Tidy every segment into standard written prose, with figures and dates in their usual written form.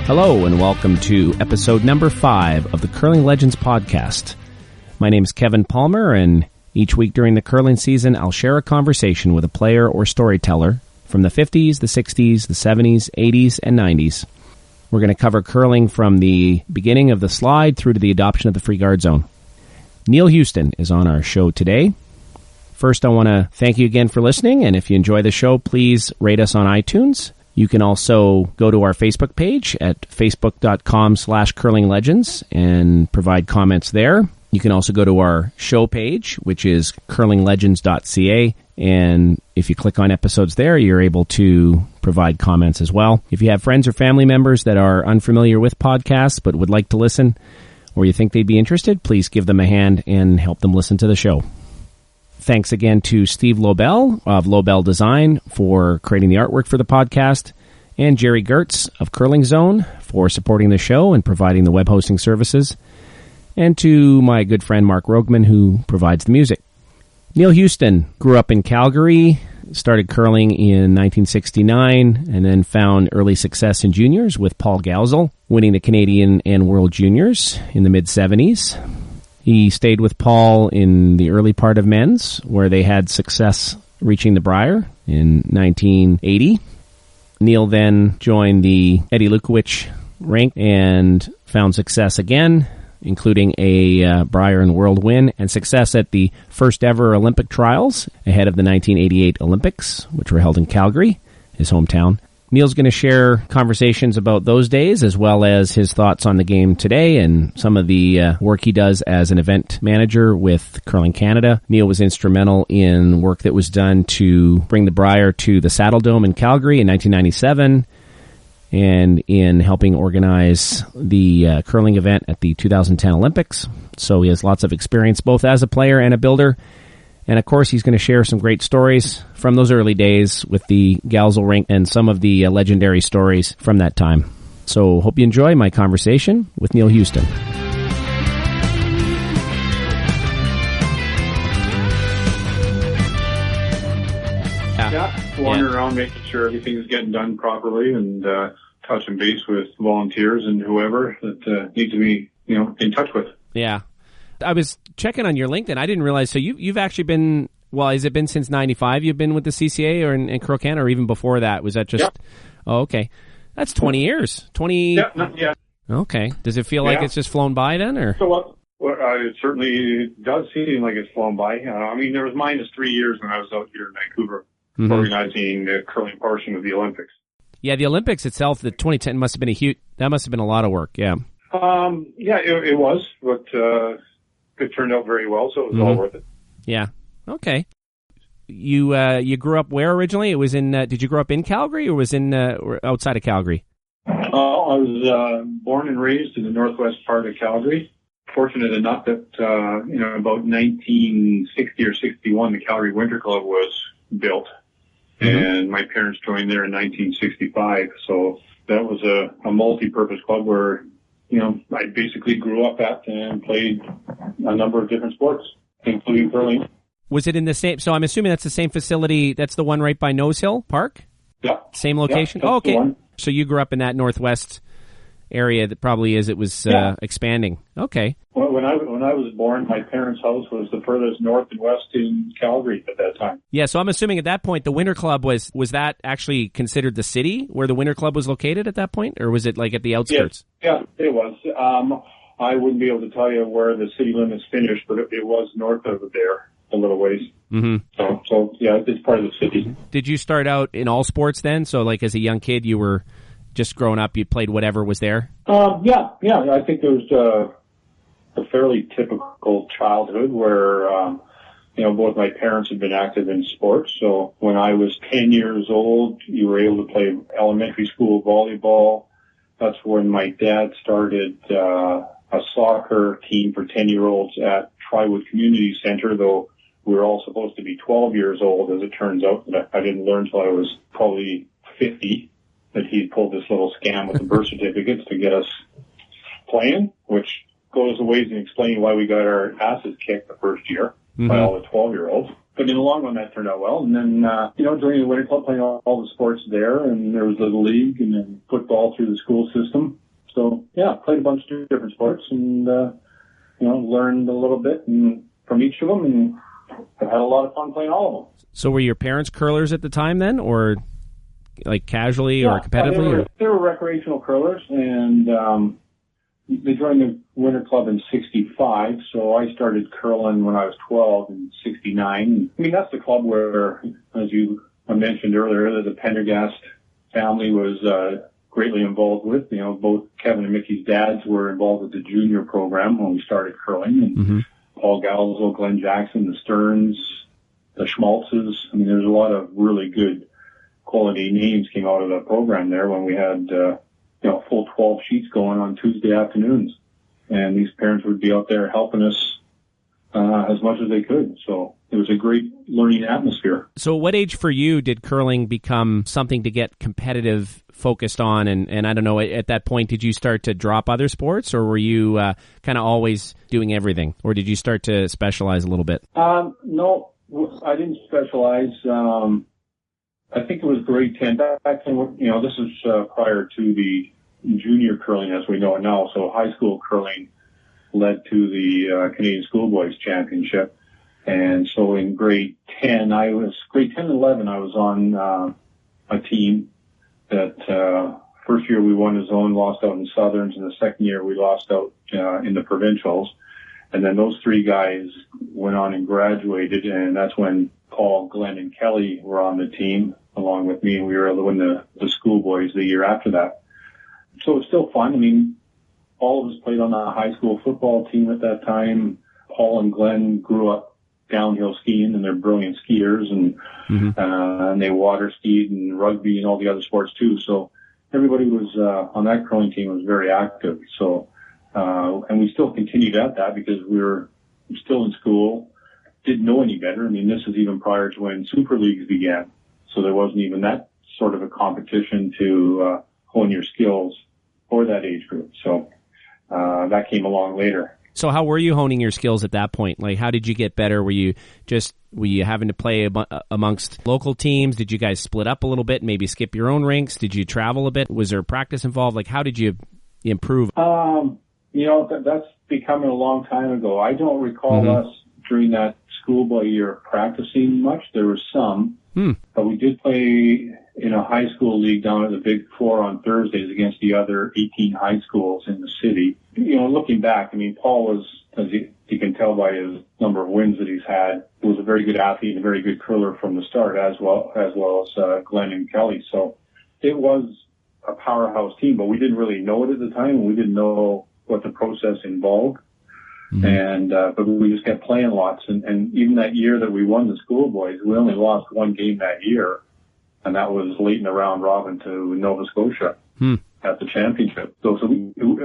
Hello and welcome to episode number 5 of the Curling Legends podcast. My name is Kevin Palmer, and each week during the curling season, I'll share a conversation with a player or storyteller from the 50s, the 60s, the 70s, 80s, and 90s. We're going to cover curling from the beginning of the slide through to the adoption of the free guard zone. Neil Houston is on our show today. First, I want to thank you again for listening, and if you enjoy the show, please rate us on iTunes. You can also go to our Facebook page at facebook.com/curlinglegends and provide comments there. You can also go to our show page, which is curlinglegends.ca, and if you click on episodes there, you're able to provide comments as well. If you have friends or family members that are unfamiliar with podcasts but would like to listen, or you think they'd be interested, please give them a hand and help them listen to the show. Thanks again to Steve Lobel of Lobel Design for creating the artwork for the podcast, and Jerry Gertz of Curling Zone for supporting the show and providing the web hosting services, and to my good friend Mark Rogman, who provides the music. Neil Houston grew up in Calgary, started curling in 1969, and then found early success in juniors with Paul Gowsell, winning the Canadian and World Juniors in the mid-70s. He stayed with Paul in the early part of men's, where they had success reaching the Brier in 1980. Neil then joined the Eddy Lukowich rink and found success again, including a Brier and World win and success at the first ever Olympic trials ahead of the 1988 Olympics, which were held in Calgary, his hometown. Neil's going to share conversations about those days as well as his thoughts on the game today and some of the work he does as an event manager with Curling Canada. Neil was instrumental in work that was done to bring the Brier to the Saddledome in Calgary in 1997 and in helping organize the curling event at the 2010 Olympics. So he has lots of experience both as a player and a builder. And, of course, he's going to share some great stories from those early days with the Gowsell rink and some of the legendary stories from that time. So hope you enjoy my conversation with Neil Houston. Wandering around making sure everything's getting done properly and touching base with volunteers and whoever that need to be, in touch with. Yeah. I was checking on your LinkedIn. I didn't realize. So you've actually been, well, has it been since 95 you've been with the CCA or in Curl Canada, or even before that? Was that just, yeah. Oh, okay. That's 20 years. 20. Yeah. Okay. Does it feel like it's just flown by then, or? So it certainly does seem like it's flown by. There was -3 years when I was out here in Vancouver organizing the curling portion of the Olympics. Yeah, the Olympics itself, the 2010 must have been that must have been a lot of work. Yeah. It was, but, it turned out very well, so it was all worth it. Yeah. Okay. You grew up where originally? It was in. Did you grow up in Calgary or was or outside of Calgary? I was born and raised in the northwest part of Calgary. Fortunate enough that about 1960 or 61, the Calgary Winter Club was built, and my parents joined there in 1965. So that was a multi-purpose club where I basically grew up at and played a number of different sports, including curling. Was it in the same, so I'm assuming that's the same facility, that's the one right by Nose Hill Park? Yeah. Same location? Yeah, okay. So you grew up in that northwest area that probably it was expanding. Okay. Well, when I was born, my parents' house was the furthest north and west in Calgary at that time. Yeah, so I'm assuming at that point the Winter Club was that actually considered the city where the Winter Club was located at that point, or was it like at the outskirts? Yes. Yeah, it was. I wouldn't be able to tell you where the city limits finished, but it was north of there a little ways. Mm-hmm. So yeah, it's part of the city. Did you start out in all sports then? So like as a young kid, you were just growing up, you played whatever was there? Yeah. I think there was a fairly typical childhood where, both my parents had been active in sports. So when I was 10 years old, you were able to play elementary school volleyball. That's when my dad started a soccer team for 10-year-olds at Trywood Community Center, though we were all supposed to be 12 years old, as it turns out. I didn't learn till I was probably 50 that he pulled this little scam with the birth certificates to get us playing, which goes a ways in explaining why we got our asses kicked the first year by all the 12-year-olds. But in the long run, that turned out well. And then, during the winter club, playing all the sports there, and there was Little League and then football through the school system. So, yeah, played a bunch of different sports and, learned a little bit from each of them, and I've had a lot of fun playing all of them. So were your parents curlers at the time then, or like casually or competitively? They were recreational curlers, and they joined the winter club in 65, so I started curling when I was 12 in 69. I mean, that's the club where, as you mentioned earlier, the Pendergast family was greatly involved with. Both Kevin and Mickey's dads were involved with the junior program when we started curling, and Paul Gowsell, Glen Jackson, the Stearnes, the Schmaltzes. I mean, there's a lot of really good quality names came out of the program there when we had full 12 sheets going on Tuesday afternoons, and these parents would be out there helping us as much as they could. So it was a great learning atmosphere. So what age for you did curling become something to get competitive focused on? And I don't know, at that point, did you start to drop other sports, or were you kind of always doing everything, or did you start to specialize a little bit? No, I didn't specialize. I think it was grade 10. Back then, this is prior to the junior curling as we know it now. So high school curling led to the Canadian Schoolboys Championship. And so in grade 10 and 11, I was on a team that first year we won the zone, lost out in Southerns, and the second year we lost out in the provincials. And then those three guys went on and graduated, and that's when Paul, Glenn, and Kelly were on the team along with me, and we were able to win the schoolboys the year after that. So it was still fun. I mean, all of us played on the high school football team at that time. Paul and Glenn grew up downhill skiing, and they're brilliant skiers, and they water skied and rugby and all the other sports too. So everybody was on that curling team was very active. So and we still continued at that because we were still in school, didn't know any better. I mean, this is even prior to when Super Leagues began. So there wasn't even that sort of a competition to hone your skills for that age group. So that came along later. So how were you honing your skills at that point? Like, how did you get better? Were you having to play amongst local teams? Did you guys split up a little bit and maybe skip your own rinks? Did you travel a bit? Was there practice involved? Like, how did you improve? That's becoming a long time ago. I don't recall us during that schoolboy year practicing much. There was some, but we did play in a high school league down at the Big Four on Thursdays against the other 18 high schools in the city. Looking back, I mean, Paul was, as you can tell by his number of wins that he's had, was a very good athlete and a very good curler from the start, as well as Glenn and Kelly. So it was a powerhouse team, but we didn't really know it at the time. We didn't know what the process involved. And but we just kept playing lots. And even that year that we won the schoolboys, we only lost one game that year, and that was late in the round robin to Nova Scotia at the championship. So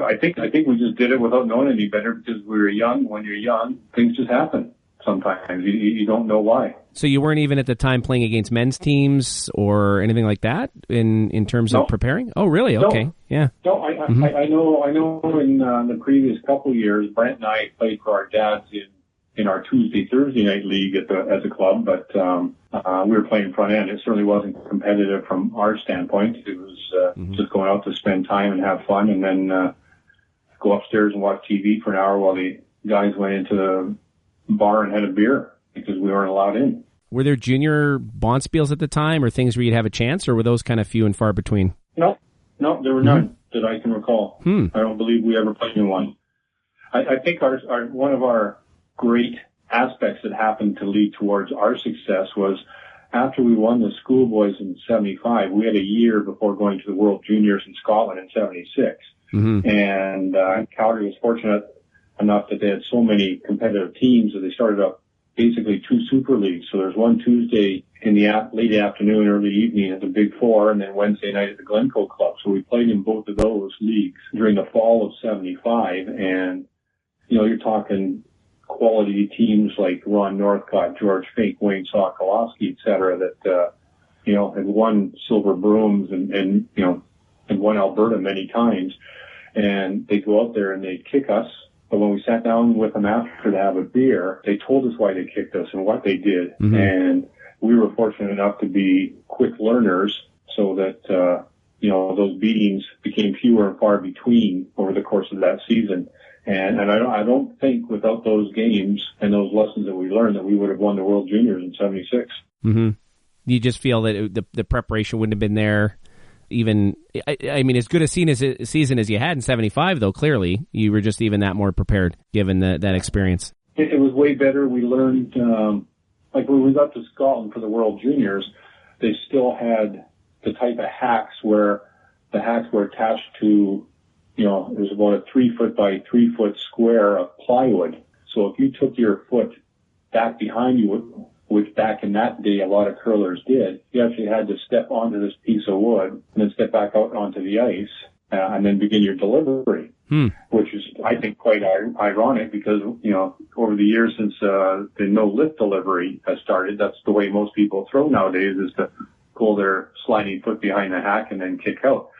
I think we just did it without knowing any better because we were young. When you're young, things just happen. Sometimes you don't know why. So you weren't even at the time playing against men's teams or anything like that in terms of preparing? Oh, really? Okay, yeah. No, I know. In the previous couple years, Brent and I played for our dads in our Thursday night league as a club, but we were playing front end. It certainly wasn't competitive from our standpoint. It was just going out to spend time and have fun, and then go upstairs and watch TV for an hour while the guys went into the bar and had a beer because we weren't allowed in. Were there junior bonspiels at the time or things where you'd have a chance, or were those kind of few and far between? No, there were none that I can recall. I don't believe we ever played in one. I think one of our great aspects that happened to lead towards our success was after we won the schoolboys in 75, we had a year before going to the World Juniors in Scotland in 76. And Calgary was fortunate enough that they had so many competitive teams that they started up basically two super leagues. So there's one Tuesday in the late afternoon, early evening at the Big Four, and then Wednesday night at the Glencoe Club. So we played in both of those leagues during the fall of 75. And, you're talking quality teams like Ron Northcott, George Fink, Wayne Sokolowski, et cetera, that, had won silver brooms and won Alberta many times. And they'd go out there and they'd kick us But when we sat down with them after to have a beer, they told us why they kicked us and what they did. Mm-hmm. And we were fortunate enough to be quick learners so that, those beatings became fewer and far between over the course of that season. And I don't think without those games and those lessons that we learned that we would have won the World Juniors in 76. Mm-hmm. You just feel that the preparation wouldn't have been there. Even, I mean, as good a season as you had in 75, though, clearly, you were just even that more prepared, given that experience. It was way better. We learned, like when we got to Scotland for the World Juniors, they still had the type of hacks where the hacks were attached to, it was about a 3 foot by 3 foot square of plywood. So if you took your foot back behind you, which back in that day a lot of curlers did, you actually had to step onto this piece of wood and then step back out onto the ice and then begin your delivery, which is, I think, quite ironic because, over the years since the no lift delivery has started, that's the way most people throw nowadays is to pull their sliding foot behind the hack and then kick out.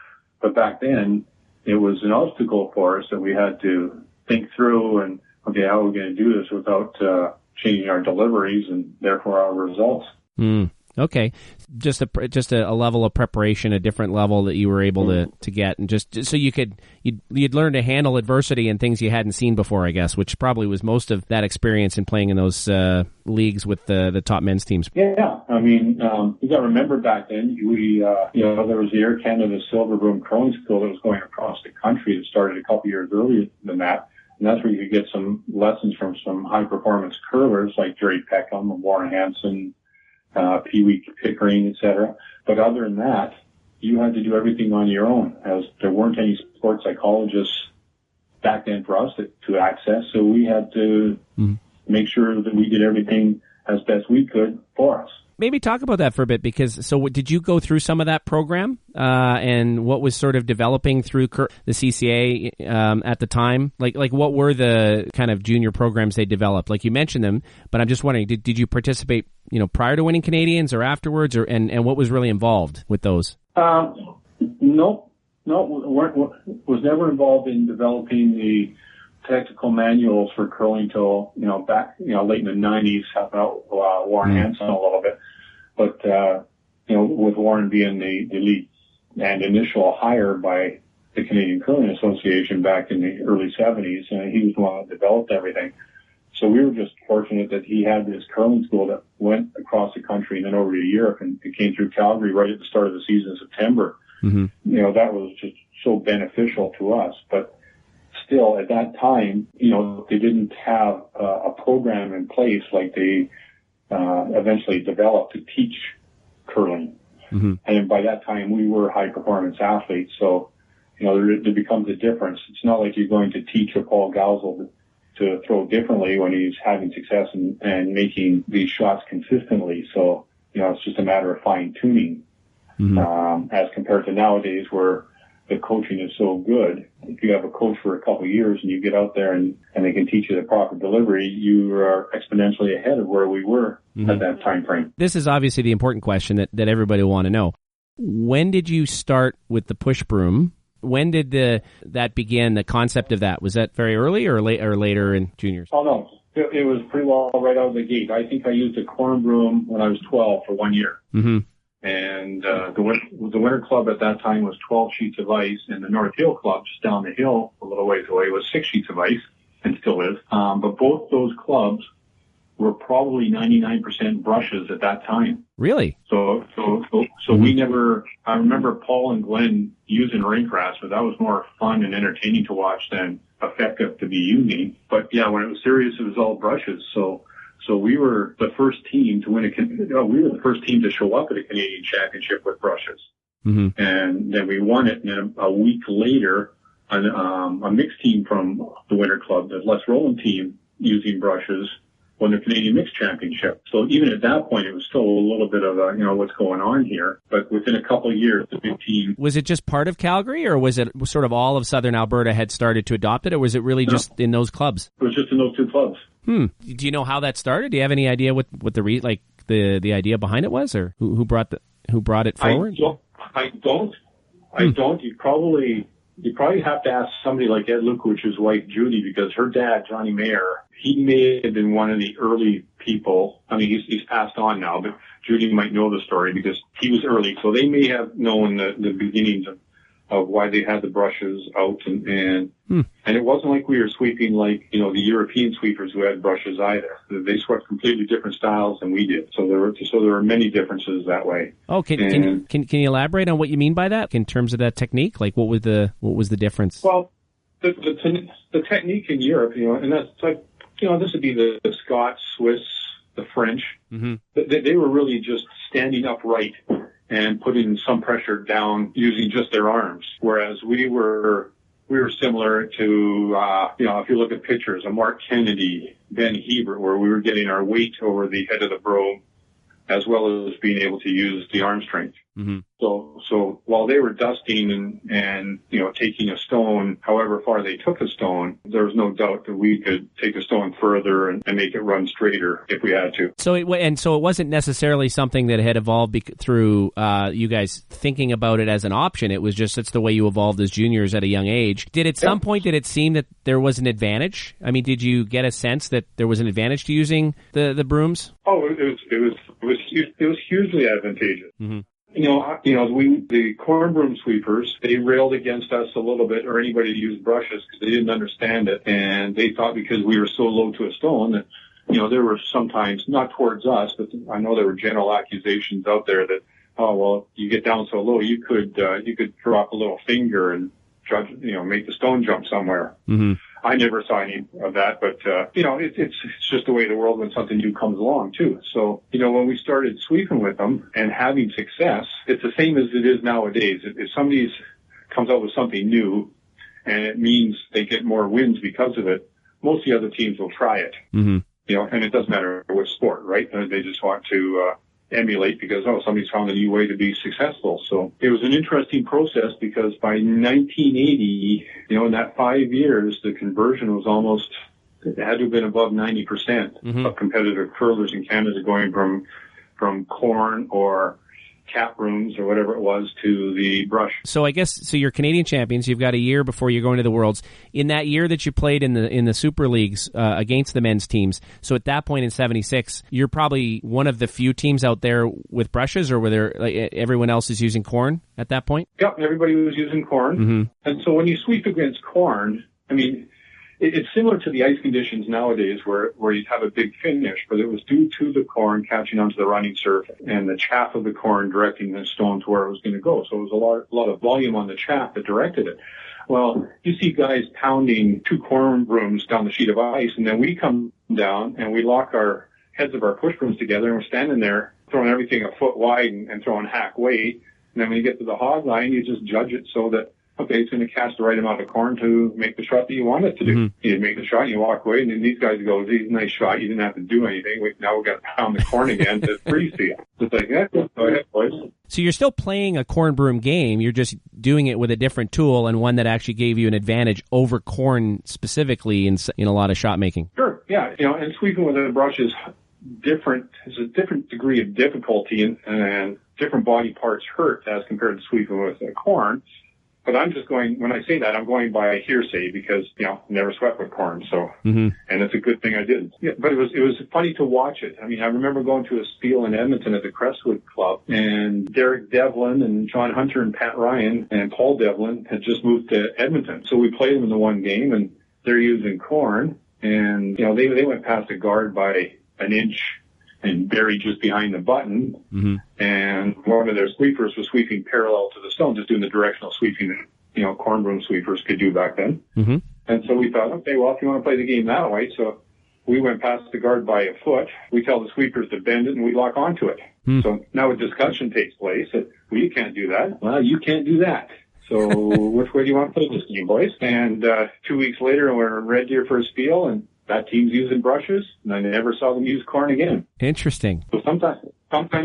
But back then, it was an obstacle for us that we had to think through and, okay, how are we going to do this without changing our deliveries and therefore our results. Okay. Just a level of preparation, a different level that you were able to get, and just so you'd learn to handle adversity and things you hadn't seen before, I guess, which probably was most of that experience in playing in those leagues with the top men's teams. Yeah. I mean, you got to remember back then, there was the Air Canada Silver Broom Curling School that was going across the country that started a couple years earlier than that. And that's where you could get some lessons from some high-performance curlers like Jerry Peckham and Warren Hansen, Pee Wee Pickering, etc. But other than that, you had to do everything on your own, as there weren't any sports psychologists back then for us to access. So we had to make sure that we did everything as best we could for us. Maybe talk about that for a bit, because did you go through some of that program and what was sort of developing through the CCA at the time? Like what were the kind of junior programs they developed? Like you mentioned them, but I'm just wondering, did you participate, prior to winning Canadians or afterwards, and what was really involved with those? No, was never involved in developing the technical manuals for curling till, back, late in the 90s, helping out Warren Hansen a little bit. But, with Warren being the lead and initial hire by the Canadian Curling Association back in the early 70s, he was the one that developed everything. So we were just fortunate that he had this curling school that went across the country and then over to Europe, and it came through Calgary right at the start of the season in September. Mm-hmm. That was just so beneficial to us. But still, at that time, they didn't have a program in place like they eventually developed to teach curling. Mm-hmm. And by that time, we were high-performance athletes. So, there becomes a difference. It's not like you're going to teach a Paul Gowsell to throw differently when he's having success and making these shots consistently. So, it's just a matter of fine-tuning. Mm-hmm. As compared to nowadays where the coaching is so good. If you have a coach for a couple of years and you get out there and they can teach you the proper delivery, you are exponentially ahead of where we were at that time frame. This is obviously the important question that everybody will want to know. When did you start with the push broom? When did that begin, the concept of that? Was that very early or later in juniors? Oh, no. It was pretty well right out of the gate. I think I used a corn broom when I was 12 for 1 year. Mm-hmm. And the Winter Club at that time was 12 sheets of ice, and the North Hill Club, just down the hill a little ways away, was 6 sheets of ice, and still is. But both those clubs were probably 99% brushes at that time. Really? So we never. I remember Paul and Glen using rink rats, but that was more fun and entertaining to watch than effective to be using. But yeah, when it was serious, it was all brushes. So we were the first team to win we were the first team to show up at a Canadian championship with brushes. Mm-hmm. And then we won it. And then a week later, a mixed team from the Winter Club, the Les Roland team, using brushes, won the Canadian Mixed Championship. So even at that point, it was still a little bit of what's going on here. But within a couple of years, the big team. Was it just part of Calgary, or was it sort of all of Southern Alberta had started to adopt it, or was it really just in those clubs? It was just in those two clubs. Do you know how that started? Do you have any idea what the idea behind it was, or who brought it forward? I don't. You probably you probably have to ask somebody like Ed Lukowich's wife, Judy, because her dad, Johnny Mayer, he may have been one of the early people. I mean, he's passed on now, but Judy might know the story because he was early. So they may have known the beginnings of why they had the brushes out. And it wasn't like we were sweeping like, the European sweepers who had brushes either. They swept completely different styles than we did. So there were many differences that way. Oh, can you elaborate on what you mean by that in terms of that technique? Like what was the difference? Well, the technique in Europe, and that's like, this would be the Scots, Swiss, the French. Mm-hmm. They were really just standing upright and putting some pressure down using just their arms. Whereas we were similar to, if you look at pictures of Mark Kennedy, Ben Hebert, where we were getting our weight over the head of the broom, as well as being able to use the arm strength. Mm-hmm. So while they were dusting and taking a stone, however far they took a stone, there was no doubt that we could take a stone further and make it run straighter if we had to. So it wasn't necessarily something that had evolved through you guys thinking about it as an option. It was just, it's the way you evolved as juniors at a young age. Did at some point did it seem that there was an advantage? I mean, did you get a sense that there was an advantage to using the brooms? Oh, it was hugely advantageous. Mm-hmm. The corn broom sweepers, they railed against us a little bit, or anybody who used brushes, because they didn't understand it. And they thought because we were so low to a stone that, there were sometimes, not towards us, but I know there were general accusations out there that, oh, well, you get down so low, you could drop a little finger and make the stone jump somewhere. Mm-hmm. I never saw any of that, but, it's just the way of the world when something new comes along too. So, when we started sweeping with them and having success, it's the same as it is nowadays. If somebody comes out with something new and it means they get more wins because of it, most of the other teams will try it. Mm-hmm. And it doesn't matter which sport, right? They just want to, emulate because, somebody's found a new way to be successful. So it was an interesting process because by 1980, in that 5 years, the conversion was almost, it had to have been above 90% mm-hmm. of competitive curlers in Canada going from corn or cat brooms or whatever it was to the brush. So I guess, you're Canadian champions. You've got a year before you're going to the Worlds. In that year that you played in the Super Leagues against the men's teams, so at that point in 76, you're probably one of the few teams out there with brushes, or were there everyone else is using corn at that point? Yep, everybody was using corn. Mm-hmm. And so when you sweep against corn, I mean, it's similar to the ice conditions nowadays where you have a big finish, but it was due to the corn catching onto the running surface and the chaff of the corn directing the stone to where it was going to go. So it was a lot of volume on the chaff that directed it. Well, you see guys pounding 2 corn brooms down the sheet of ice, and then we come down and we lock our heads of our push brooms together, and we're standing there throwing everything a foot wide and throwing hack weight. And then when you get to the hog line, you just judge it so that, okay, it's going to cast the right amount of corn to make the shot that you want it to do. Mm-hmm. You make the shot and you walk away, and then these guys go, "Geez, nice shot. You didn't have to do anything. Now we've got to pound the corn again to freeze you." It's like, yeah, go ahead, boys. So you're still playing a corn broom game. You're just doing it with a different tool and one that actually gave you an advantage over corn specifically in a lot of shot making. Sure, yeah. And sweeping with a brush is different. It's a different degree of difficulty and different body parts hurt as compared to sweeping with corn. But I'm just when I say that, I'm going by hearsay because, never swept with corn. So, mm-hmm. And it's a good thing I didn't. Yeah, but it was funny to watch it. I mean, I remember going to a spiel in Edmonton at the Crestwood Club, and Derek Devlin and John Hunter and Pat Ryan and Paul Devlin had just moved to Edmonton. So we played them in the one game, and they're using corn, and, they went past a guard by an inch and buried just behind the button. Mm-hmm. And one of their sweepers was sweeping parallel to the stone, just doing the directional sweeping that, corn broom sweepers could do back then. Mm-hmm. And so we thought, okay, well, if you want to play the game that way, so we went past the guard by a foot. We tell the sweepers to bend it and we lock onto it. Mm-hmm. So now a discussion takes place that, well, you can't do that. Well, you can't do that. So which way do you want to play this game, boys? And 2 weeks later, we're in Red Deer for a spiel, and that team's using brushes, and I never saw them use corn again. Interesting. So sometimes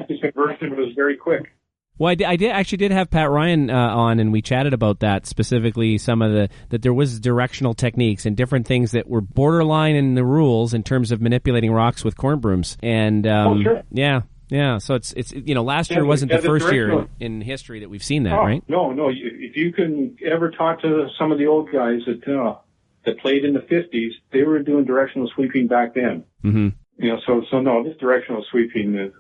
the conversion was very quick. Well, I did have Pat Ryan on, and we chatted about that, specifically some of that there was directional techniques and different things that were borderline in the rules in terms of manipulating rocks with corn brooms. And sure. Yeah. Yeah, so it's last year wasn't the first year in history that we've seen that, right? No. If you can ever talk to some of the old guys that played in the 50s, they were doing directional sweeping back then. Mm-hmm. So no, this directional sweeping is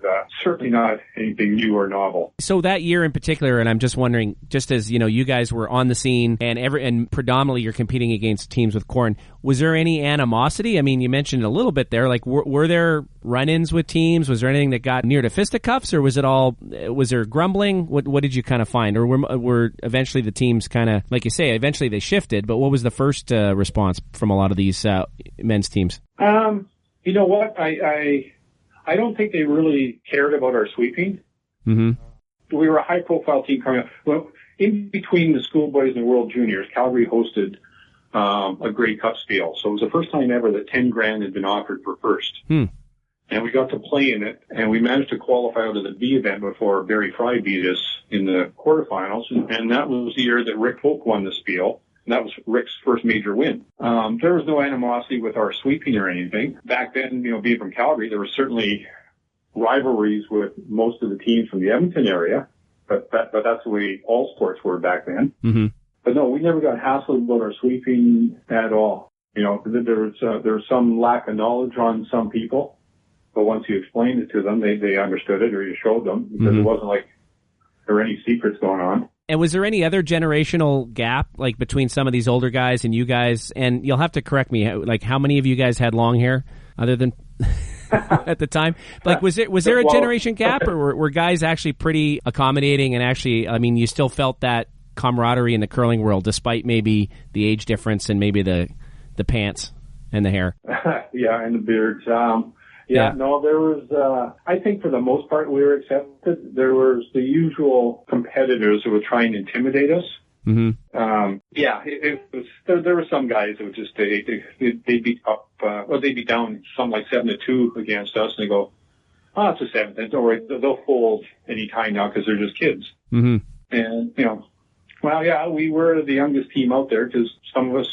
certainly not anything new or novel. So that year in particular, and I'm just wondering, just as you guys were on the scene and predominantly you're competing against teams with corn, was there any animosity? I mean, you mentioned a little bit there. Like, were there run-ins with teams? Was there anything that got near to fisticuffs, or was there grumbling? What did you kind of find, or were eventually the teams kind of, like you say, eventually they shifted? But what was the first response from a lot of these men's teams? You know what? I don't think they really cared about our sweeping. Mm-hmm. We were a high-profile team coming up. Well, in between the schoolboys and the World Juniors, Calgary hosted a Grey Cup spiel. So it was the first time ever that $10,000 had been offered for first. And we got to play in it, and we managed to qualify out of the B event before Barry Fry beat us in the quarterfinals. And that was the year that Rick Folk won the spiel. And that was Rick's first major win. There was no animosity with our sweeping or anything. Back then, being from Calgary, there were certainly rivalries with most of the teams from the Edmonton area, but that's the way all sports were back then. Mm-hmm. But no, we never got hassled about our sweeping at all. There was some lack of knowledge on some people, but once you explained it to them, they understood it, or you showed them, because it wasn't like there were any secrets going on. And was there any other generational gap, like between some of these older guys and you guys? And you'll have to correct me, like how many of you guys had long hair other than at the time? Like, was there a generation gap, or were guys actually pretty accommodating and actually, I mean, you still felt that camaraderie in the curling world despite maybe the age difference and maybe the pants and the hair? Yeah, and the beards. No, there was, I think for the most part we were accepted. There was the usual competitors who would try and intimidate us. Mm-hmm. It was, there were some guys that would just, they'd be up, they'd be down something like 7-2 against us, and they go, oh, it's a 7th, don't worry, they'll fold any time now because they're just kids. Mm-hmm. And, we were the youngest team out there because some of us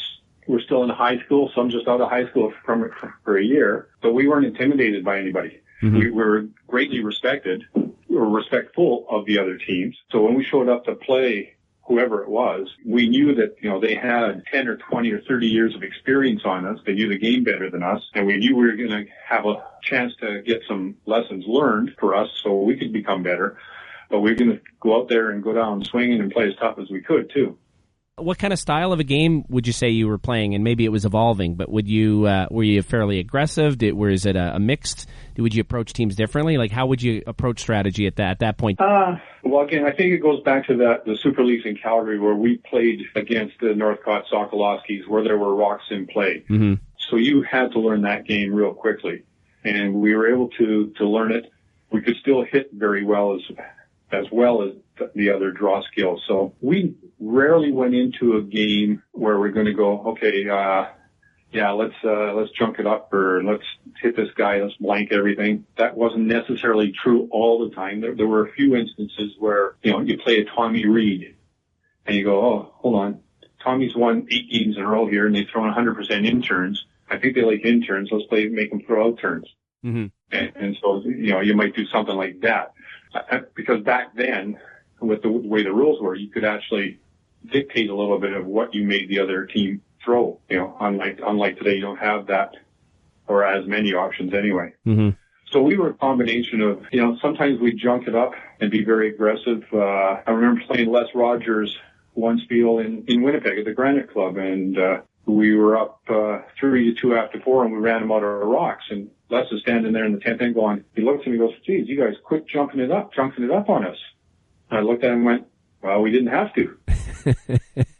were still in high school, some just out of high school for a year, but we weren't intimidated by anybody. Mm-hmm. We were greatly respected. We were respectful of the other teams. So when we showed up to play whoever it was, we knew that, they had 10 or 20 or 30 years of experience on us. They knew the game better than us, and we knew we were going to have a chance to get some lessons learned for us so we could become better. But we were going to go out there and go down swinging and play as tough as we could, too. What kind of style of a game would you say you were playing? And maybe it was evolving, but were you fairly aggressive? Was it a mixed? Would you approach teams differently? Like, how would you approach strategy at that point? Well, again, I think it goes back to the Super Leagues in Calgary where we played against the Northcott Sokolowskis where there were rocks in play. Mm-hmm. So you had to learn that game real quickly. And we were able to learn it. We could still hit very well as well as the other draw skills. So we rarely went into a game where we're going to go, okay, let's junk it up, or let's hit this guy, let's blank everything. That wasn't necessarily true all the time. There were a few instances where, you play a Tommy Reed and you go, oh, hold on. Tommy's won 8 games in a row here and they've thrown 100% in turns. I think they like in turns. Let's make them throw out turns. Mm-hmm. And so, you might do something like that. Because back then, with the way the rules were, you could actually dictate a little bit of what you made the other team throw. Unlike today, you don't have that or as many options anyway. Mm-hmm. So we were a combination of, sometimes we'd junk it up and be very aggressive. I remember playing Les Rogers one spiel in Winnipeg at the Granite Club, and we were up 3-2 after 4, and we ran him out of rocks. And Les is standing there in the 10th end going, he looks at me and goes, geez, you guys quit jumping it up on us. And I looked at him and went, well, we didn't have to.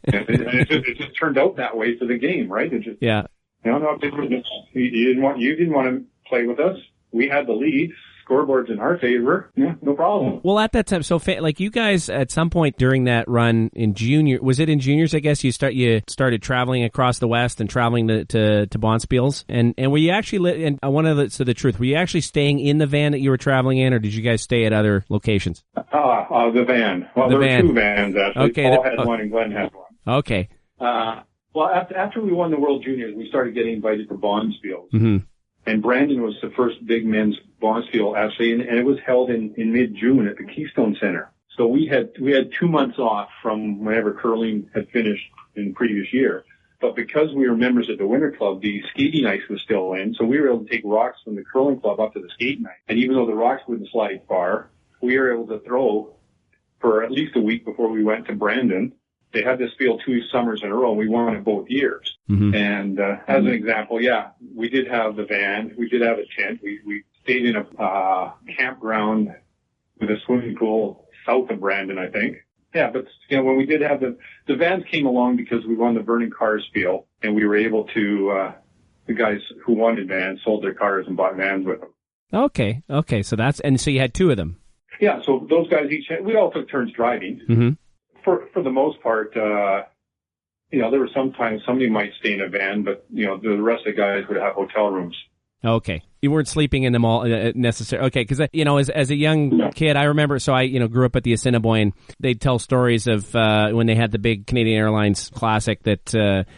it just turned out that way for the game, right? It just, yeah. You didn't want to play with us. We had the lead. Scoreboard's in our favor. Yeah, no problem. Well, at that time, so like you guys at some point during that run in junior, was it in juniors? I guess you started traveling across the West and traveling to Bonspiels, and were you actually? And I want to the truth. Were you actually staying in the van that you were traveling in, or did you guys stay at other locations? The van. Well, there were 2 vans actually. Okay, Paul had one and Glenn had one. Okay. Well, after we won the World Juniors, we started getting invited to Bonspiels. Mm-hmm. And Brandon was the first big men's bonspiel, actually, and it was held in mid-June at the Keystone Center. So we had 2 months off from whenever curling had finished in the previous year. But because we were members of the Winter Club, the skating ice was still in, so we were able to take rocks from the curling club up to the skating ice. And even though the rocks wouldn't slide far, we were able to throw for at least a week before we went to Brandon. They had this field 2 summers in a row, and we won it both years. Mm-hmm. And as an example, we did have the van, we did have a tent. We stayed in a campground with a swimming pool south of Brandon, I think. Yeah, but when we did have the vans came along because we won the Vernon Cars Spiel, and we were able to, the guys who wanted vans sold their cars and bought vans with them. Okay. So you had 2 of them. Yeah, so those guys we all took turns driving. Mm-hmm. For the most part, there were sometimes somebody might stay in a van, but, the rest of the guys would have hotel rooms. Okay. You weren't sleeping in them all necessarily. Okay, because, as a young kid, I remember, so I, grew up at the Assiniboine. They'd tell stories of when they had the big Canadian Airlines Classic that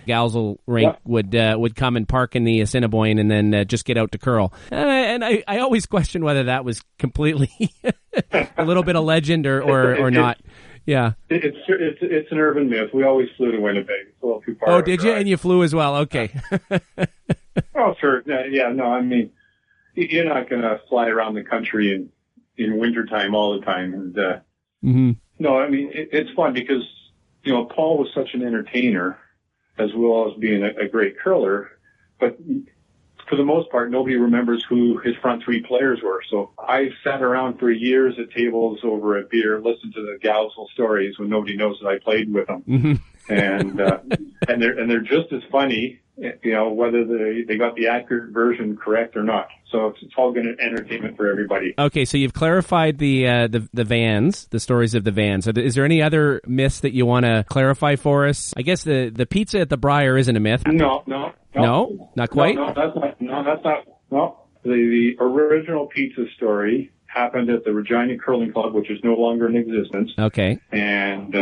Gowsell rink would come and park in the Assiniboine and then just get out to curl. And I always questioned whether that was completely a little bit of legend or not. Yeah. It's an urban myth. We always flew to Winnipeg. It's a little too far. Oh, did you? And you flew as well. Okay. Oh, sure. Yeah, no, I mean, you're not going to fly around the country in wintertime all the time. And, no, I mean, it's fun because, Paul was such an entertainer as well as being a great curler, but for the most part, nobody remembers who his front 3 players were. So I sat around for years at tables over a beer, listened to the Gowsell stories when nobody knows that I played with them. Mm-hmm. And they're just as funny, whether they got the accurate version correct or not. So it's all good entertainment for everybody. Okay, so you've clarified the vans, the stories of the vans. Is there any other myths that you want to clarify for us? I guess the pizza at the Brier isn't a myth. No, not quite. No, that's not. No, the original pizza story happened at the Regina Curling Club, which is no longer in existence. Okay. And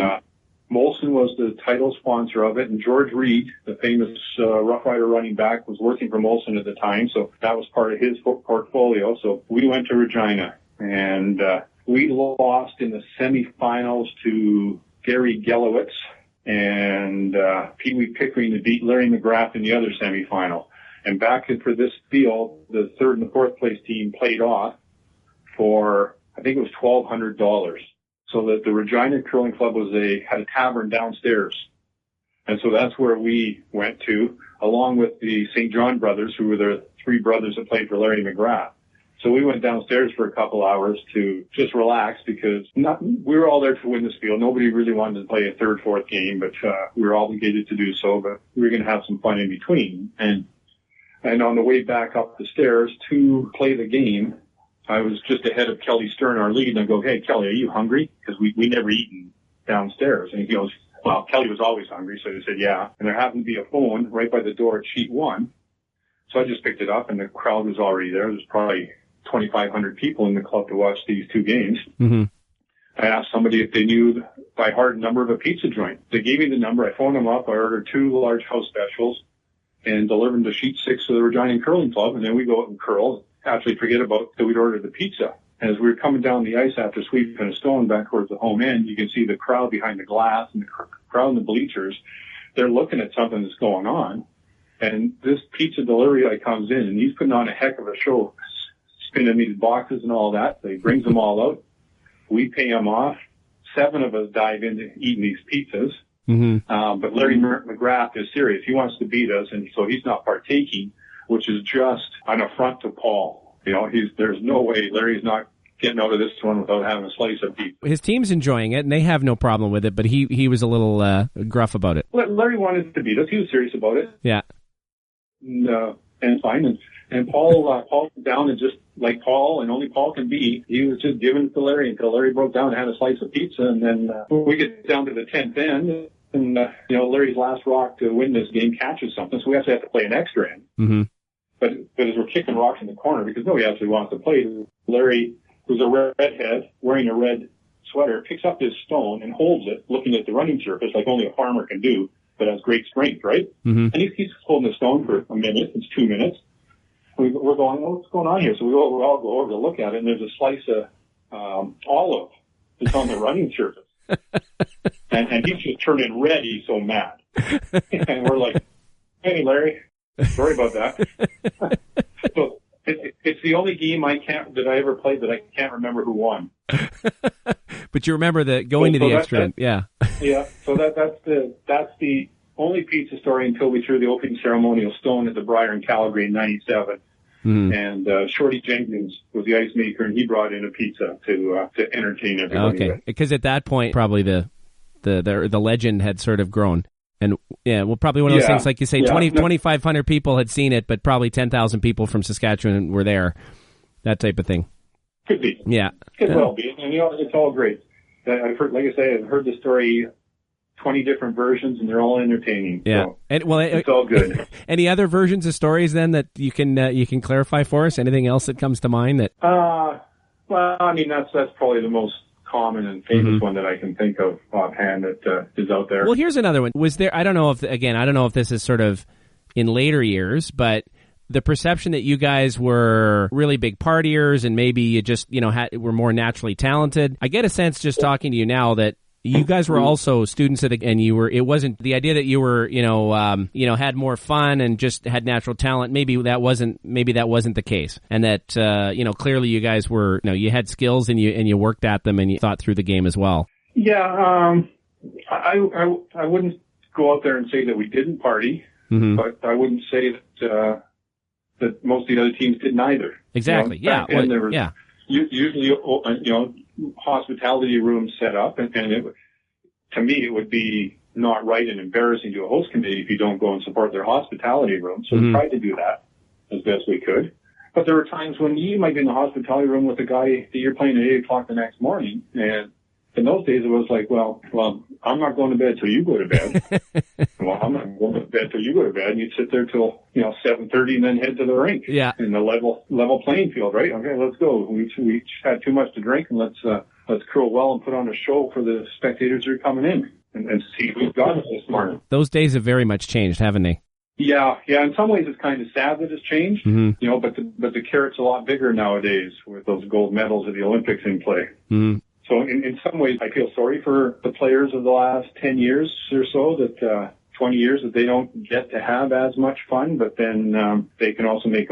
Molson was the title sponsor of it, and George Reed, the famous Rough Rider running back, was working for Molson at the time, so that was part of his portfolio. So we went to Regina, and we lost in the semifinals to Gary Gelowitz and Pee Wee Pickering to beat Larry McGrath in the other semifinal. And back for this field, the 3rd and the 4th place team played off for, I think it was $1,200. So that the Regina Curling Club had a tavern downstairs. And so that's where we went to, along with the St. John brothers, who were the 3 brothers that played for Larry McGrath. So we went downstairs for a couple hours to just relax because we were all there to win this field. Nobody really wanted to play a 3rd, 4th game, but we were obligated to do so, but we were going to have some fun in between. And on the way back up the stairs to play the game, I was just ahead of Kelly Stearne, our lead, and I go, "Hey, Kelly, are you hungry?" Because we never eaten downstairs. And he goes, well, Kelly was always hungry, so he said, yeah. And there happened to be a phone right by the door at sheet 1. So I just picked it up, and the crowd was already there. There's probably 2,500 people in the club to watch these 2 games. Mm-hmm. I asked somebody if they knew by heart number of a pizza joint. They gave me the number. I phoned them up. I ordered 2 large house specials and delivered them to sheet 6 of the Regina Curling Club, and then we go out and curl. Actually forget about that we'd ordered the pizza. As we were coming down the ice after sweeping a stone back towards the home end, you can see the crowd behind the glass and the crowd in the bleachers. They're looking at something that's going on. And this pizza delivery guy comes in, and he's putting on a heck of a show, spinning these boxes and all that. So he brings them all out. We pay him off. 7 of us dive into eating these pizzas. Mm-hmm. But Larry McGrath is serious. He wants to beat us, and so he's not partaking, which is just an affront to Paul. There's no way Larry's not getting out of this one without having a slice of pizza. His team's enjoying it, and they have no problem with it, but he was a little gruff about it. Larry wanted to beat us. He was serious about it. Yeah. And fine. And Paul down, and just like Paul, and only Paul can be, he was just giving it to Larry until Larry broke down and had a slice of pizza. And then we get down to the 10th end, and Larry's last rock to win this game catches something, so we actually have to play an extra end. Mm-hmm. But as we're kicking rocks in the corner, because nobody actually wants to play, Larry, who's a redhead, wearing a red sweater, picks up this stone and holds it, looking at the running surface like only a farmer can do, but has great strength, right? Mm-hmm. And he's holding the stone for a minute. It's 2 minutes. we're going, what's going on here? So we all go over to look at it, and there's a slice of olive that's on the running surface. and he's just turning red. He's so mad. And we're like, hey, Larry, sorry about that. So it's the only game that I ever played that I can't remember who won. But you remember going to the extra end, yeah. Yeah, so that's the only pizza story until we threw the opening ceremonial stone at the Brier in Calgary in 97. Mm-hmm. And Shorty Jenkins was the ice maker, and he brought in a pizza to entertain everybody. Okay, because at that point, probably the legend had sort of grown. And yeah, well, probably one of those things, like you say, 2,500 people had seen it, but probably 10,000 people from Saskatchewan were there. That type of thing. Could be. Yeah. Could well be. And it's all great. I've heard, like I say, I've heard the story 20 different versions, and they're all entertaining. Yeah. So it's all good. Any other versions of stories then that you can clarify for us? Anything else that comes to mind that? Well, I mean, that's probably the most common and famous one that I can think of offhand that is out there. Well, here's another one. Was there, I don't know if this is sort of in later years, but the perception that you guys were really big partiers and maybe you just, were more naturally talented. I get a sense just talking to you now that you guys were also students and it wasn't the idea that you were, had more fun and just had natural talent. Maybe that wasn't the case. And that, clearly you guys were, you had skills and you worked at them and you thought through the game as well. Yeah. I wouldn't go out there and say that we didn't party, but I wouldn't say that most of the other teams didn't either. Exactly. And there was usually, hospitality rooms set up, and to me, it would be not right and embarrassing to a host committee if you don't go and support their hospitality room. So we tried to do that as best we could. But there were times when you might be in the hospitality room with a guy that you're playing at 8 o'clock the next morning, and in those days it was like, well, I'm not going to bed till you go to bed. Well, I'm not going to bed till you go to bed, and you'd sit there till 7:30 and then head to the rink. Yeah. In the level playing field, right? Okay, let's go. We each had too much to drink, and let's curl well and put on a show for the spectators who are coming in and see who's got it this morning. Those days have very much changed, haven't they? Yeah. In some ways, it's kind of sad that it's changed. But the carrot's a lot bigger nowadays with those gold medals at the Olympics in play. Mm-hmm. So in some ways, I feel sorry for the players of the last 10 years or so, that 20 years that they don't get to have as much fun, but then they can also make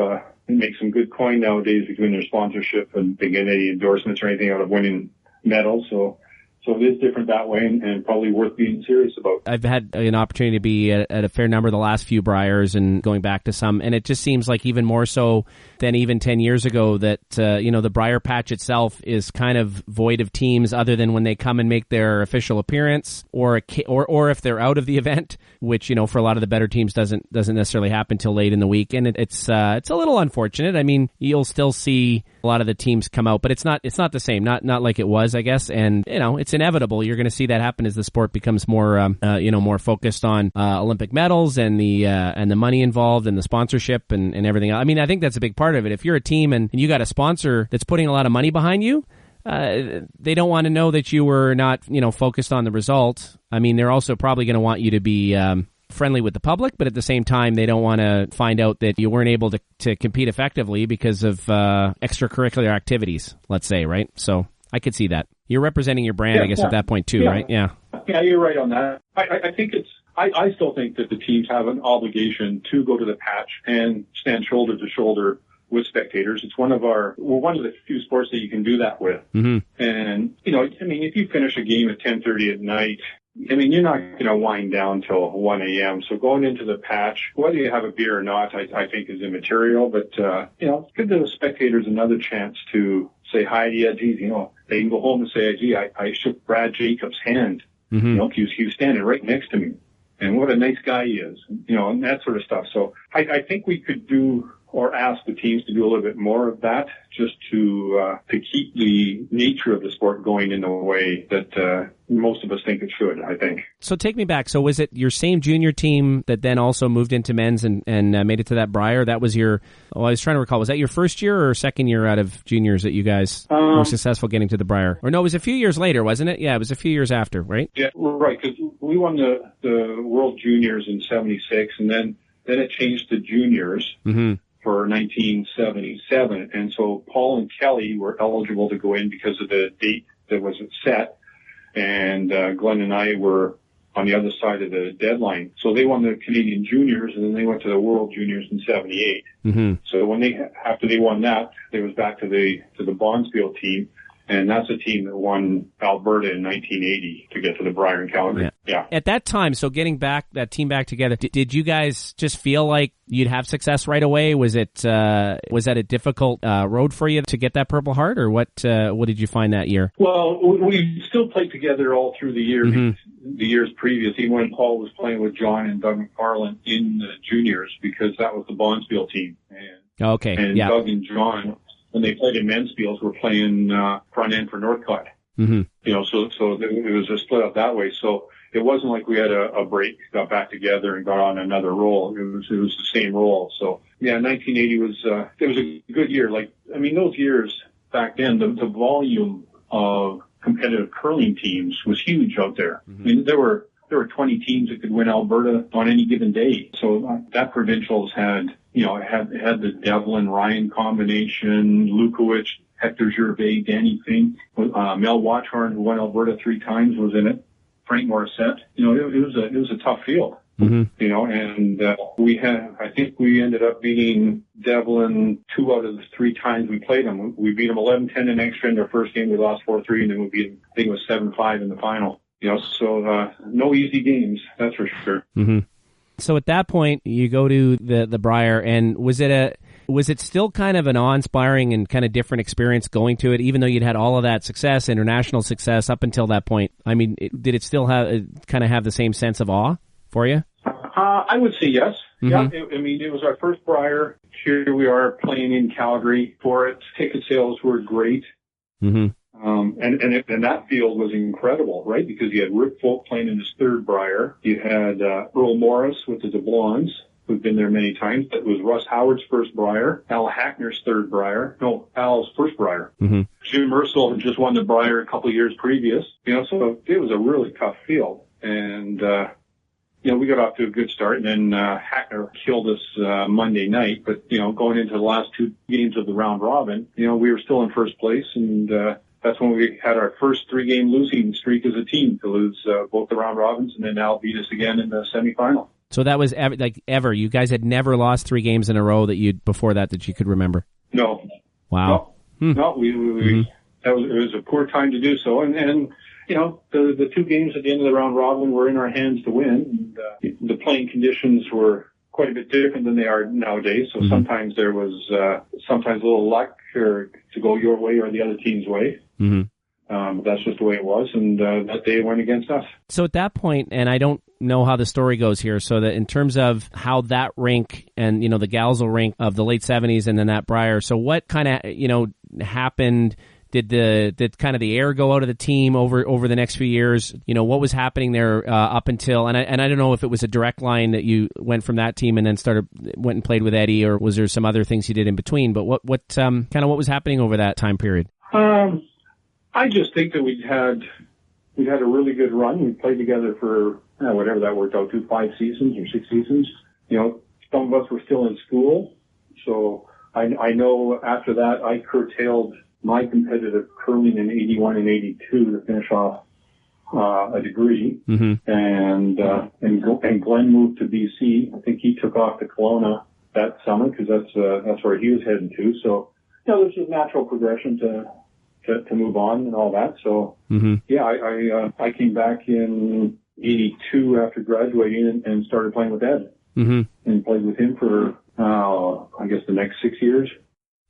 some good coin nowadays between their sponsorship and they get any endorsements or anything out of winning medals. So it is different that way and probably worth being serious about. I've had an opportunity to be at a fair number of the last few Briers and going back to some, and it just seems like even more so than even 10 years ago that, the Brier patch itself is kind of void of teams other than when they come and make their official appearance or if they're out of the event, which, for a lot of the better teams doesn't necessarily happen till late in the week. And it's a little unfortunate. I mean, you'll still see a lot of the teams come out, but it's not the same, not like it was, I guess. And, it's inevitable. You're going to see that happen as the sport becomes more, more focused on Olympic medals and the money involved and the sponsorship and everything else. I mean, I think that's a big part of it. If you're a team and you got a sponsor that's putting a lot of money behind you, they don't want to know that you were not, focused on the result. I mean, they're also probably going to want you to be friendly with the public, but at the same time, they don't want to find out that you weren't able to compete effectively because of extracurricular activities, let's say, right? So I could see that. You're representing your brand, I guess, at that point too, right? Yeah. Yeah, you're right on that. I think I still think that the teams have an obligation to go to the patch and stand shoulder to shoulder with spectators. It's we're one of the few sports that you can do that with. Mm-hmm. And, if you finish a game at 10:30 at night, you're not going to wind down till 1 a.m. So going into the patch, whether you have a beer or not, I think is immaterial. But, give the spectators another chance to say hi to you. Geez, they can go home and say, gee, I shook Brad Jacobs' hand. Mm-hmm. He was standing right next to me. And what a nice guy he is, and that sort of stuff. So I think we could do or ask the teams to do a little bit more of that just to keep the nature of the sport going in the way that most of us think it should, I think. So take me back. So was it your same junior team that then also moved into men's and made it to that Brier? That was I was trying to recall, was that your first year or second year out of juniors that you guys were successful getting to the Brier? Or no, it was a few years later, wasn't it? Yeah, it was a few years after, right? Yeah, right, because we won the World Juniors in 76, and then it changed to juniors. Mm-hmm. for 1977. And so Paul and Kelly were eligible to go in because of the date that wasn't set. And Glen and I were on the other side of the deadline. So they won the Canadian Juniors, and then they went to the World Juniors in 78. Mm-hmm. So after they won that, they was back to the Bonspiel team. And that's a team that won Alberta in 1980 to get to the Brier and Calgary. Yeah. At that time, so getting that team back together, did you guys just feel like you'd have success right away? Was that a difficult road for you to get that Purple Heart, or what did you find that year? Well, we still played together all through the year, the years previous, even when Paul was playing with John and Doug McFarland in the juniors, because that was the Bonspiel team. And Doug and John, when they played in Menspiels, were playing front end for Northcott. Mm-hmm. So it was a split up that way. So it wasn't like we had a break, got back together and got on another role. It was the same role. So 1980 was a good year. Those years back then, the volume of competitive curling teams was huge out there. Mm-hmm. I mean, there were 20 teams that could win Alberta on any given day. So that provincials had the Devlin Ryan combination, Lukowich, Hector Gervais, Danny Fink, Mel Watchorn, who won Alberta 3 times, was in it. Frank Morissette. It was a tough field. Mm-hmm. I think we ended up beating Devlin 2 out of the 3 times we played them. We beat them 11-10 in extra in their first game. We lost 4-3, and then we beat them, I think it was 7-5 in the final. So no easy games, that's for sure. Mm-hmm. So at that point, you go to the Brier, and was it still kind of an awe-inspiring and kind of different experience going to it, even though you'd had all of that success, international success up until that point? I mean, did it still have the same sense of awe for you? I would say yes. Mm-hmm. Yeah, it was our first Brier. Here we are playing in Calgary for it. Ticket sales were great. Mm-hmm. And that field was incredible, right? Because you had Rick Folk playing in his 3rd Brier. You had Earl Morris with the DeBlonds, who'd been there many times. That was Russ Howard's first Brier. Al Hackner's 3rd Brier. No, Al's first Brier. Mm-hmm. Jim Ursel had just won the Brier a couple of years previous. So it was a really tough field. And we got off to a good start, and then Hackner killed us Monday night. But going into the last 2 games of the round robin, we were still in first place, and that's when we had our first 3-game losing streak as a team, to lose both the round robins, and then Al beat us again in the semifinal. So that was ever. You guys had never lost 3 games in a row before that you could remember? No. Wow. No, it was a poor time to do so, and the 2 games at the end of the round robin were in our hands to win. And, the playing conditions were quite a bit different than they are nowadays. So sometimes there was sometimes a little luck to go your way or the other team's way. Mm-hmm. That's just the way it was, and that day went against us. So at that point, and I don't know how the story goes here, so that in terms of how that rink and the Gowsell rink of the late 70s and then that Brier, so what kind of happened? Did kind of the air go out of the team over the next few years? What was happening there up until, and I don't know if it was a direct line that you went from that team and then went and played with Eddy, or was there some other things you did in between? But what was happening over that time period? I just think that we had a really good run. We played together for whatever that worked out to, 5 seasons or 6 seasons. Some of us were still in school, so I know after that I curtailed my competitive curling in 81 and 82 to finish off a degree. Mm-hmm. And Glen moved to BC. I think he took off to Kelowna that summer because that's where he was heading to. So, this is natural progression to move on and all that. So, I came back in 82 after graduating and started playing with Ed. Mm-hmm. And played with him for, I guess, the next 6 years.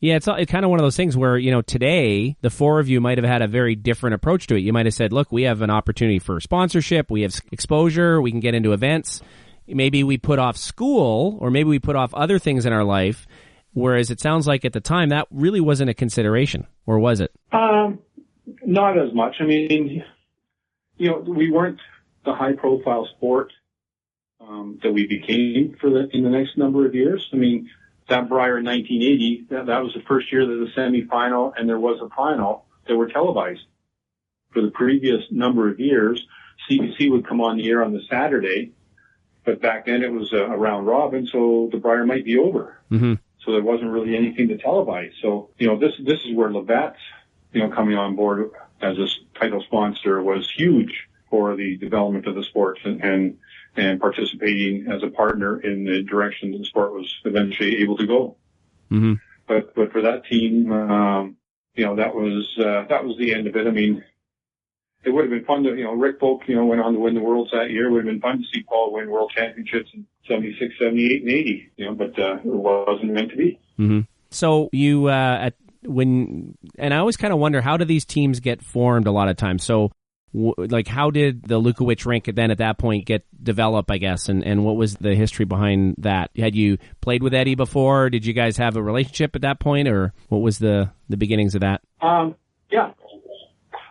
Yeah, it's kind of one of those things where, today, the 4 of you might have had a very different approach to it. You might have said, look, we have an opportunity for sponsorship, we have exposure, we can get into events. Maybe we put off school, or maybe we put off other things in our life, whereas it sounds like at the time that really wasn't a consideration, or was it? Not as much. I mean, we weren't the high-profile sport that we became in the next number of years. I mean, that Brier in 1980, that was the first year that the semifinal and there was a final that were televised. For the previous number of years, CBC would come on the air on the Saturday, but back then it was a round robin, so the Brier might be over. Mm-hmm. So there wasn't really anything to televise. So, this is where Labatt's, coming on board as a title sponsor was huge for the development of the sport and participating as a partner in the direction the sport was eventually able to go. Mm-hmm. But for that team, that was the end of it. I mean, it would have been fun to, Rick Polk, went on to win the Worlds that year. It would have been fun to see Paul win World Championships in 76, 78, and 80, but it wasn't meant to be. Mm-hmm. So you, and I always kind of wonder, how do these teams get formed a lot of times? So, how did the Lukowich rink then at that point get developed, I guess, and what was the history behind that? Had you played with Eddy before? Did you guys have a relationship at that point, or what was the beginnings of that? Yeah,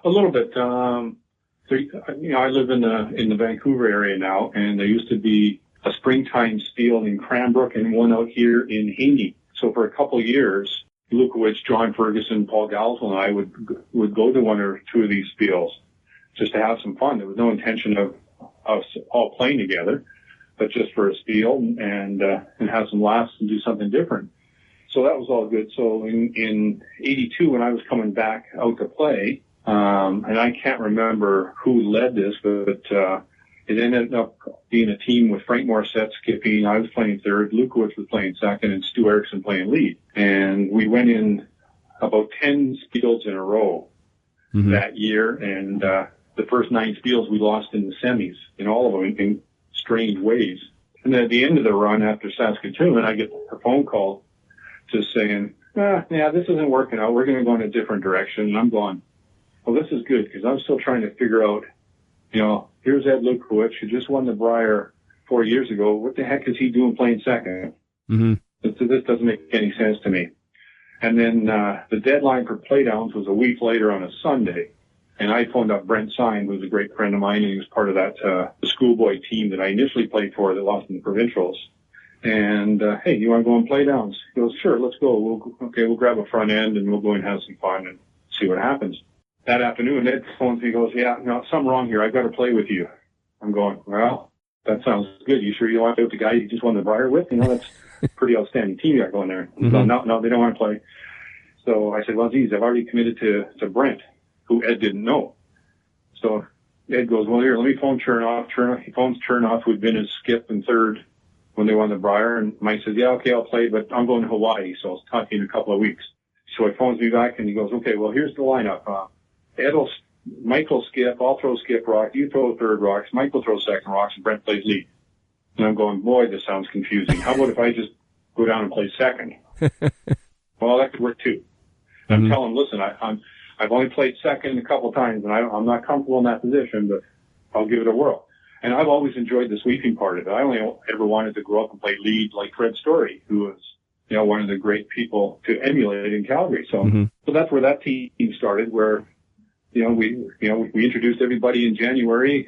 a little bit. I live in the Vancouver area now, and there used to be a springtime spiel in Cranbrook and one out here in Haney. So for a couple of years, Lukowich, John Ferguson, Paul Gowsell, and I would go to one or two of these spiels just to have some fun. There was no intention of us all playing together, but just for a spiel and have some laughs and do something different. So that was all good. So in 82, when I was coming back out to play, and I can't remember who led this, but it ended up being a team with Frank Morissette skipping. I was playing third, Lukowich was playing second, and Stu Erickson playing lead. And we went in about 10 spiels in a row that year, and the first 9 spiels we lost in the semis, in all of them, in strange ways. And then at the end of the run after Saskatoon, I get a phone call just saying, this isn't working out. We're going to go in a different direction. And I'm going, well, this is good, because I'm still trying to figure out, here's Ed Lukowich, who just won the Brier 4 years ago. What the heck is he doing playing second? Mm-hmm. This doesn't make any sense to me. And then the deadline for playdowns was a week later on a Sunday. And I phoned up Brent Syme, who's a great friend of mine, and he was part of that the schoolboy team that I initially played for that lost in the provincials. And, hey, you want to go on playdowns? He goes, sure, let's go. We'll grab a front end and we'll go and have some fun and see what happens. That afternoon, Ed phones me and goes, something wrong here. I've got to play with you. I'm going, well, that sounds good. You sure you want to play with the guy you just won the Brier with? That's a pretty outstanding team you got going there. Mm-hmm. So, no, they don't want to play. So I said, well, geez, I've already committed to Brent, who Ed didn't know. So Ed goes, well, here, let me phone Chernoff. He phones Chernoff, who'd been his skip in third when they won the Brier. And Mike says, yeah, okay, I'll play, but I'm going to Hawaii, so I'll talk to you in a couple of weeks. So he phones me back and he goes, okay, well, here's the lineup. Mike will skip, I'll throw skip rock, you throw third rocks, Mike will throw second rocks, and Brent plays lead. And I'm going, boy, this sounds confusing. How about if I just go down and play second? Well, that could work too. And I'm telling him, listen, I've only played second a couple of times, and I'm not comfortable in that position, but I'll give it a whirl. And I've always enjoyed the sweeping part of it. I only ever wanted to grow up and play lead like Fred Story, who was, one of the great people to emulate in Calgary. So, so that's where that team started, where we introduced everybody in January,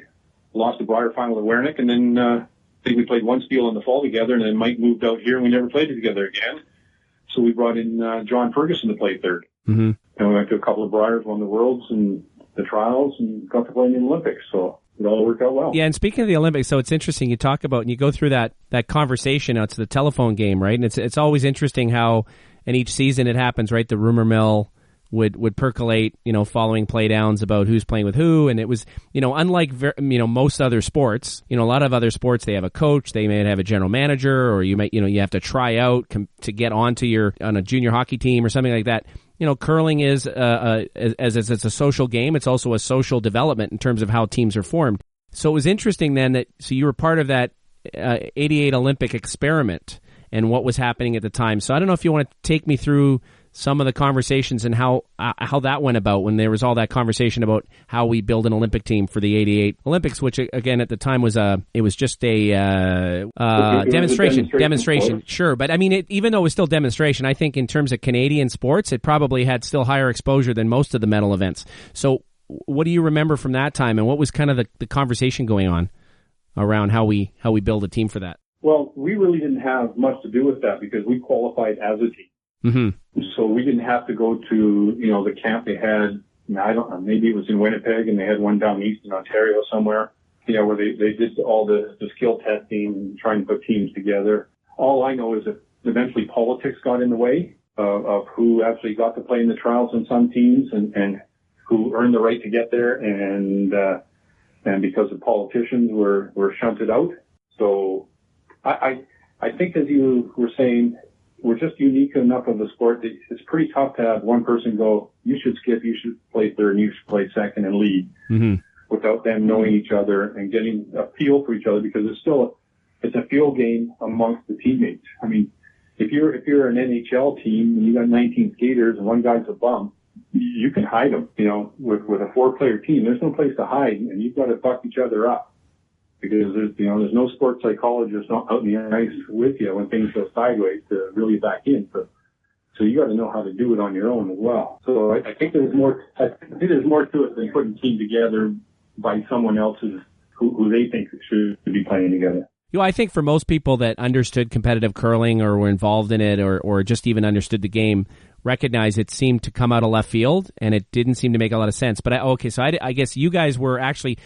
lost the Brier final to Wernick, and then I think we played one spiel in the fall together, and then Mike moved out here, and we never played it together again. So we brought in John Ferguson to play third. Mm-hmm. And we went to a couple of Briers, won the Worlds and the trials, and got to play in the Olympics. So it all worked out well. Yeah, and speaking of the Olympics, so it's interesting you talk about, and you go through that conversation. It's the telephone game, right? And it's always interesting how in each season it happens, right? The rumor mill would percolate, following playdowns about who's playing with who. And it was, unlike, most other sports, a lot of other sports, they have a coach, they may have a general manager, or you might, you have to try out to get on a junior hockey team or something like that. Curling is, as it's a social game, it's also a social development in terms of how teams are formed. So it was interesting then so you were part of that 88 Olympic experiment and what was happening at the time. So I don't know if you want to take me through some of the conversations and how that went about when there was all that conversation about how we build an Olympic team for the 88 Olympics, which again at the time was just a demonstration. Sure. But I mean, even though it was still demonstration, I think in terms of Canadian sports, it probably had still higher exposure than most of the medal events. So what do you remember from that time, and what was kind of the conversation going on around how we build a team for that? Well, we really didn't have much to do with that because we qualified as a team. Mm-hmm. So we didn't have to go to, the camp they had. I don't know, maybe it was in Winnipeg and they had one down east in Ontario somewhere, where they did all the skill testing and trying to put teams together. All I know is that eventually politics got in the way of who actually got to play in the trials in some teams and who earned the right to get there, and because the politicians were shunted out. So I think, as you were saying, we're just unique enough of a sport that it's pretty tough to have one person go, you should skip, you should play third, and you should play second and lead, without them knowing each other and getting a feel for each other, because it's a feel game amongst the teammates. I mean, if you're an NHL team and you got 19 skaters and one guy's a bum, you can hide them. You know, with a 4-player team, there's no place to hide, and you've got to buck each other up, because there's no sports psychologist out in the ice with you when things go sideways to reel you back in. So you got to know how to do it on your own as well. So I think there's more. I think there's more to it than putting a team together by someone else's who they think should be playing together. You know, I think for most people that understood competitive curling or were involved in it or just even understood the game, recognize it seemed to come out of left field and it didn't seem to make a lot of sense. But I guess you guys were actually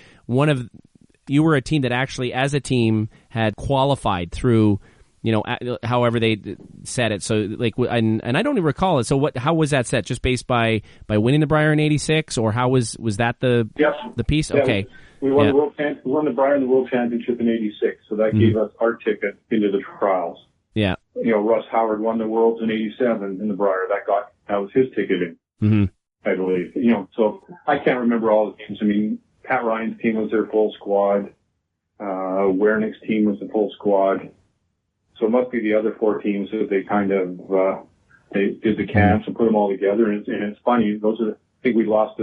you were a team that actually, as a team, had qualified through, you know, however they set it. So, like, and I don't even recall it. So, how was that set? Just based by winning the Brier in '86, or how was that the piece? Yeah, okay, we won we won the Brier in the World Championship in '86, so that gave us our ticket into the trials. Yeah, you know, Russ Howard won the Worlds in '87 in the Brier. That was his ticket in, I believe. You know, so I can't remember all the teams. I mean, Pat Ryan's team was their full squad. Wernick's team was the full squad. So it must be the other 4 teams that they kind of, they did the camps and put them all together. And it's funny, I think we lost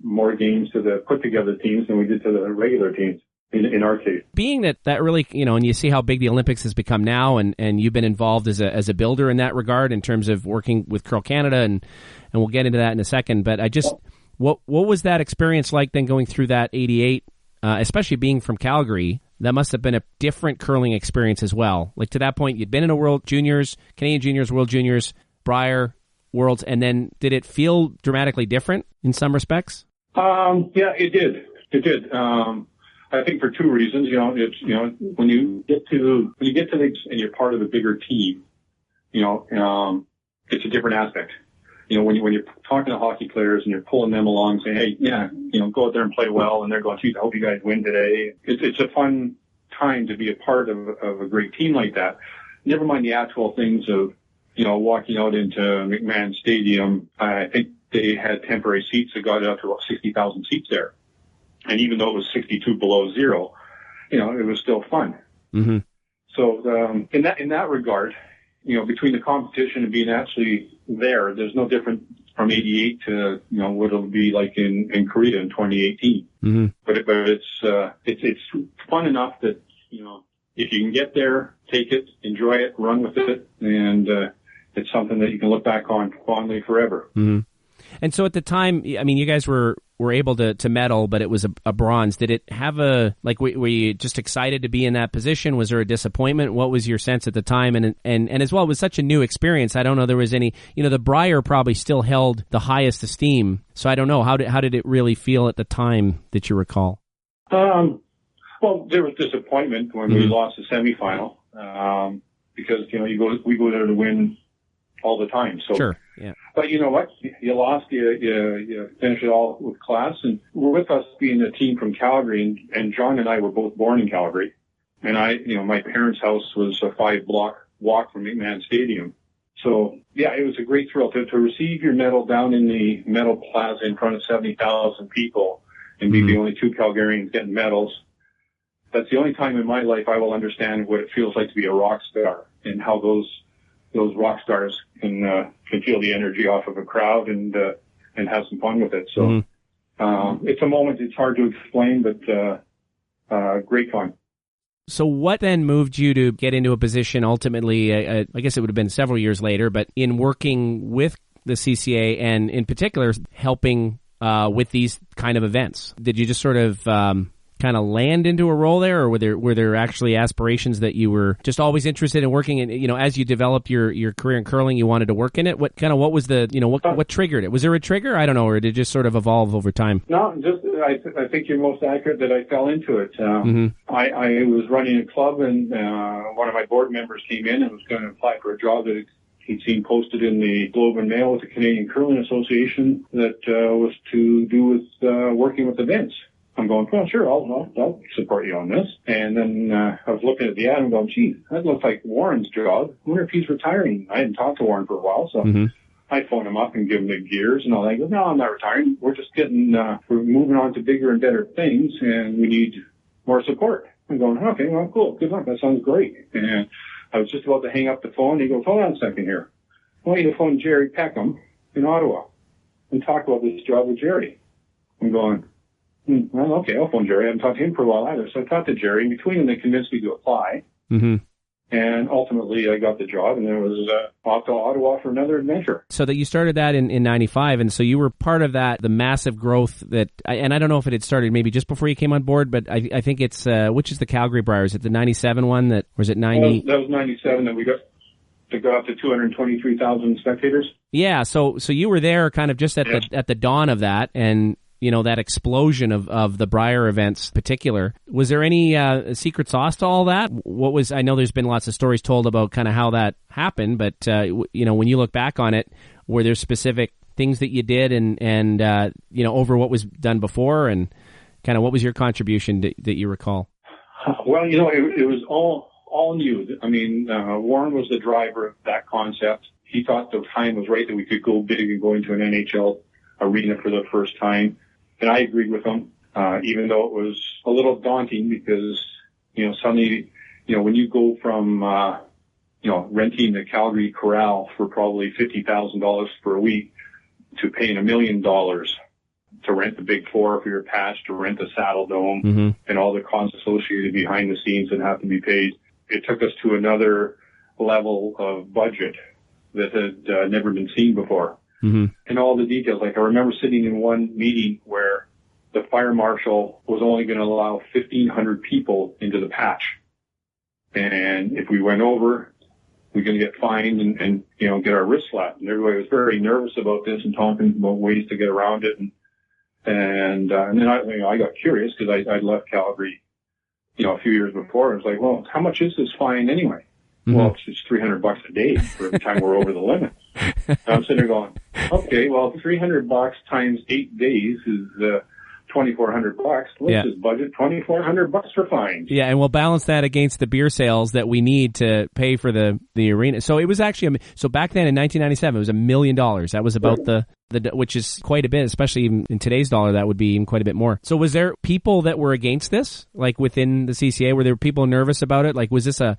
more games to the put together teams than we did to the regular teams in our case. Being that really, you know, and you see how big the Olympics has become now, and you've been involved as a builder in that regard in terms of working with Curl Canada, and we'll get into that in a second. But what was that experience like then going through that 88, especially being from Calgary? That must have been a different curling experience as well. Like, to that point, you'd been in a World Juniors, Canadian Juniors, World Juniors, Brier, Worlds, and then did it feel dramatically different in some respects? Yeah, it did. It did. I think for 2 reasons. You know, it's, you know, when you get to the and you're part of a bigger team, you know, it's a different aspect. You know, when you're talking to hockey players and you're pulling them along, saying, hey, yeah, you know, go out there and play well, and they're going, geez, I hope you guys win today. It's a fun time to be a part of a great team like that. Never mind the actual things of, you know, walking out into McMahon Stadium. I think they had temporary seats that got up to about 60,000 seats there. And even though it was 62 below zero, you know, it was still fun. Mm-hmm. So in that regard, you know, between the competition and being actually there's no different from 88 to, you know, what it'll be like in Korea in 2018. Mm-hmm. But it's fun enough that, you know, if you can get there, take it, enjoy it, run with it, and it's something that you can look back on fondly forever. Mm-hmm. And so at the time, I mean, you guys were able to medal, but it was a bronze. Did it have were you just excited to be in that position? Was there a disappointment? What was your sense at the time? And as well, it was such a new experience. I don't know there was any, you know, the Brier probably still held the highest esteem. So I don't know, how did it really feel at the time that you recall? Well, there was disappointment when we lost the semifinal, because, you know, we go there to win all the time. So, sure, yeah. But you know what? You lost, you finished it all with class. And with us being a team from Calgary, and John and I were both born in Calgary. And my parents' house was a 5-block walk from McMahon Stadium. So, yeah, it was a great thrill to receive your medal down in the medal plaza in front of 70,000 people and be the only 2 Calgarians getting medals. That's the only time in my life I will understand what it feels like to be a rock star and how those rock stars can feel the energy off of a crowd and have some fun with it. So, it's a moment it's hard to explain, but great fun. So what then moved you to get into a position ultimately, I guess it would have been several years later, but in working with the CCA and in particular helping with these kind of events? Did you just sort of kind of land into a role there, or were there actually aspirations that you were just always interested in working in? As you developed your career in curling, you wanted to work in it. What was the what triggered it? Was there a trigger? I don't know, or did it just sort of evolve over time? No, just I think you're most accurate that I fell into it. I was running a club, and one of my board members came in and was going to apply for a job that he'd seen posted in the Globe and Mail with the Canadian Curling Association that was to do with working with events. I'm going, well, sure, I'll support you on this. And then I was looking at the ad and going, geez, that looks like Warren's job. I wonder if he's retiring. I hadn't talked to Warren for a while, so I phoned him up and give him the gears and all that. He goes, no, I'm not retiring. We're just we're moving on to bigger and better things, and we need more support. I'm going, okay, well, cool, good luck. That sounds great. And I was just about to hang up the phone. He goes, hold on a second here. I want you to phone Jerry Peckham in Ottawa and talk about this job with Jerry. I'm going, well, okay, I'll phone Jerry. I haven't talked to him for a while either. So I talked to Jerry. Between them, they convinced me to apply. And ultimately, I got the job, and then it was off to Ottawa for another adventure. So that you started that in 95, and so you were part of that, the massive growth that, and I don't know if it had started maybe just before you came on board, but I think it's, which is the Calgary Brier? Is it the 97 one or was it 90? That was 97 that we got to go up to 223,000 spectators. Yeah, so you were there kind of just at the dawn of that, and that explosion of the Brier events in particular. Was there any secret sauce to all that? I know there's been lots of stories told about kind of how that happened, but, when you look back on it, were there specific things that you did and over what was done before, and kind of what was your contribution that you recall? Well, it was all new. I mean, Warren was the driver of that concept. He thought the time was right that we could go big and go into an NHL arena for the first time. And I agreed with him, even though it was a little daunting because, suddenly, when you go from, renting the Calgary Corral for probably $50,000 for a week to paying $1 million to rent the Big Four for your patch, to rent the Saddledome, and all the costs associated behind the scenes that have to be paid, it took us to another level of budget that had never been seen before. And all the details. Like I remember sitting in one meeting where the fire marshal was only going to allow 1,500 people into the patch. And if we went over, we were going to get fined and get our wrists slapped. And everybody was very nervous about this and talking about ways to get around it. And then I got curious because I left Calgary, a few years before. I was like, well, how much is this fine anyway? Well, it's just $300 a day for every time we're over the limit. And I'm sitting there going, okay, well, $300 times 8 days is $2,400. Let's just budget $2,400 for fines. Yeah, and we'll balance that against the beer sales that we need to pay for the arena. So it was actually so back then in 1997, it was $1 million. That was about the which is quite a bit, especially in today's dollar. That would be even quite a bit more. So was there people that were against this, like within the CCA? Were there people nervous about it? Like, was this a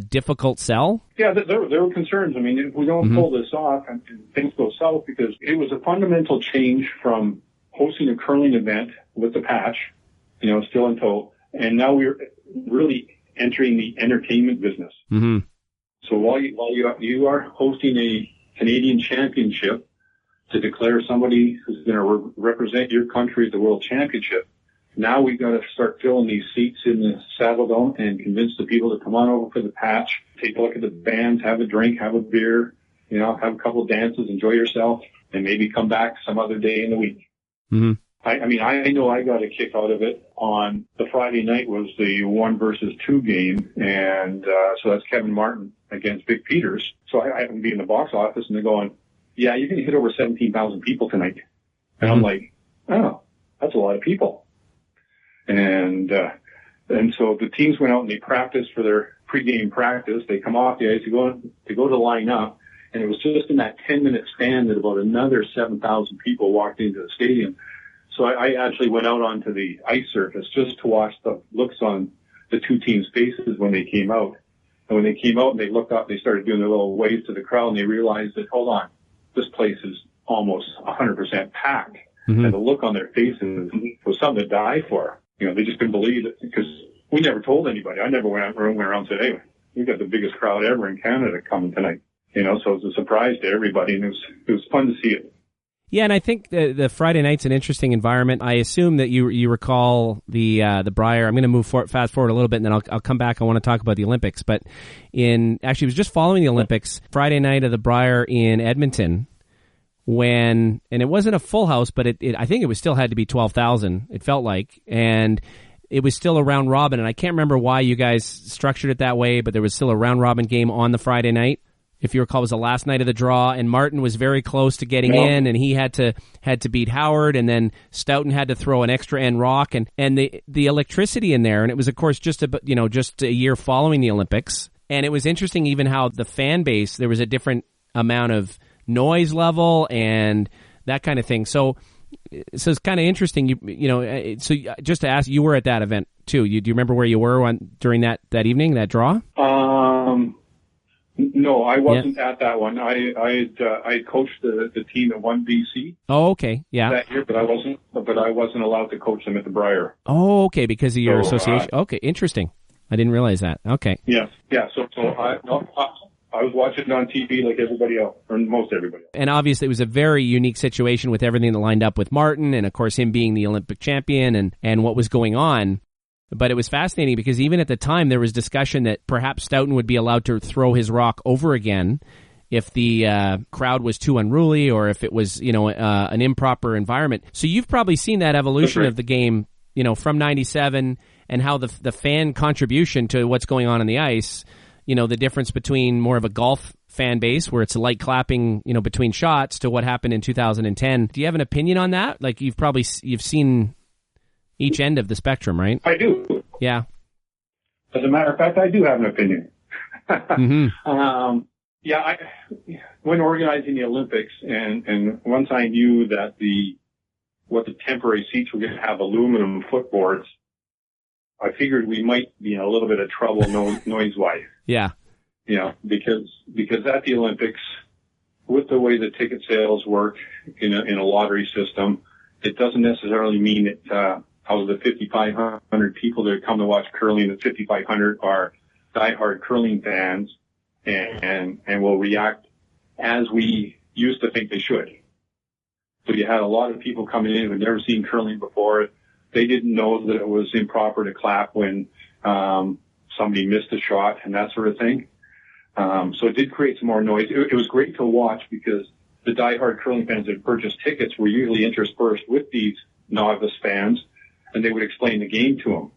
difficult sell? Yeah, there were concerns. I mean, if we don't pull this off and things go south, because it was a fundamental change from hosting a curling event with the patch, still in tow, and now we're really entering the entertainment business. So while you are hosting a Canadian championship to declare somebody who's going to represent your country at the World Championship, now we've got to start filling these seats in the Saddledome and convince the people to come on over for the patch, take a look at the bands, have a drink, have a beer, have a couple of dances, enjoy yourself, and maybe come back some other day in the week. I know I got a kick out of it. On the Friday night was the 1 versus 2 game, and so that's Kevin Martin against Vic Peters. So I happen to be in the box office, and they're going, yeah, you're going to hit over 17,000 people tonight. And I'm like, oh, that's a lot of people. And so the teams went out and they practiced for their pregame practice. They come off the ice to go to line up. And it was just in that 10-minute span that about another 7,000 people walked into the stadium. So I actually went out onto the ice surface just to watch the looks on the two teams' faces when they came out. And when they came out and they looked up, they started doing their little waves to the crowd, and they realized that, hold on, this place is almost 100% packed. And the look on their faces was something to die for. They just couldn't believe it, because we never told anybody. I never went around and said, hey, we've got the biggest crowd ever in Canada coming tonight. So it was a surprise to everybody, and it was fun to see it. Yeah, and I think the Friday night's an interesting environment. I assume that you recall the Brier. I'm going to fast forward a little bit, and then I'll come back. I want to talk about the Olympics, but it was just following the Olympics, Friday night of the Brier in Edmonton, and it wasn't a full house, but I think it was still had to be 12,000. It felt like, and it was still a round robin, and I can't remember why you guys structured it that way, but there was still a round robin game on the Friday night. If you recall, it was the last night of the draw, and Martin was very close to getting in, and he had to beat Howard, and then Stoughton had to throw an extra end rock, and the electricity in there, and it was of course just a year following the Olympics, and it was interesting even how the fan base, there was a different amount of noise level and that kind of thing. So it's kind of interesting. So just to ask, you were at that event too. Do you remember where you were during that evening, that draw? No, I wasn't at that one. I coached the team at 1BC. Oh, okay, yeah. That year, but I wasn't allowed to coach them at the Brier. Oh, okay, because of your association. Okay, interesting. I didn't realize that. Okay. Yeah. So I was watching it on TV like everybody else, or most everybody else. And obviously, it was a very unique situation with everything that lined up with Martin, and of course him being the Olympic champion, and what was going on. But it was fascinating because even at the time there was discussion that perhaps Stoughton would be allowed to throw his rock over again if the crowd was too unruly or if it was, an improper environment. So you've probably seen that evolution of the game, from 97 and how the fan contribution to what's going on the ice, the difference between more of a golf fan base where it's light clapping, between shots to what happened in 2010. Do you have an opinion on that? Like you've seen each end of the spectrum, right? I do. Yeah. As a matter of fact, I do have an opinion. Mm-hmm. When organizing the Olympics, and once I knew that the temporary seats were going to have aluminum footboards, I figured we might be in a little bit of trouble noise-wise. Yeah. Because at the Olympics, with the way the ticket sales work in a lottery system, it doesn't necessarily mean that out of the 5,500 people that come to watch curling, the 5,500 are diehard curling fans and will react as we used to think they should. So you had a lot of people coming in who had never seen curling before. They didn't know that it was improper to clap when somebody missed a shot and that sort of thing. So it did create some more noise. It was great to watch because the diehard curling fans that purchased tickets were usually interspersed with these novice fans, and they would explain the game to them.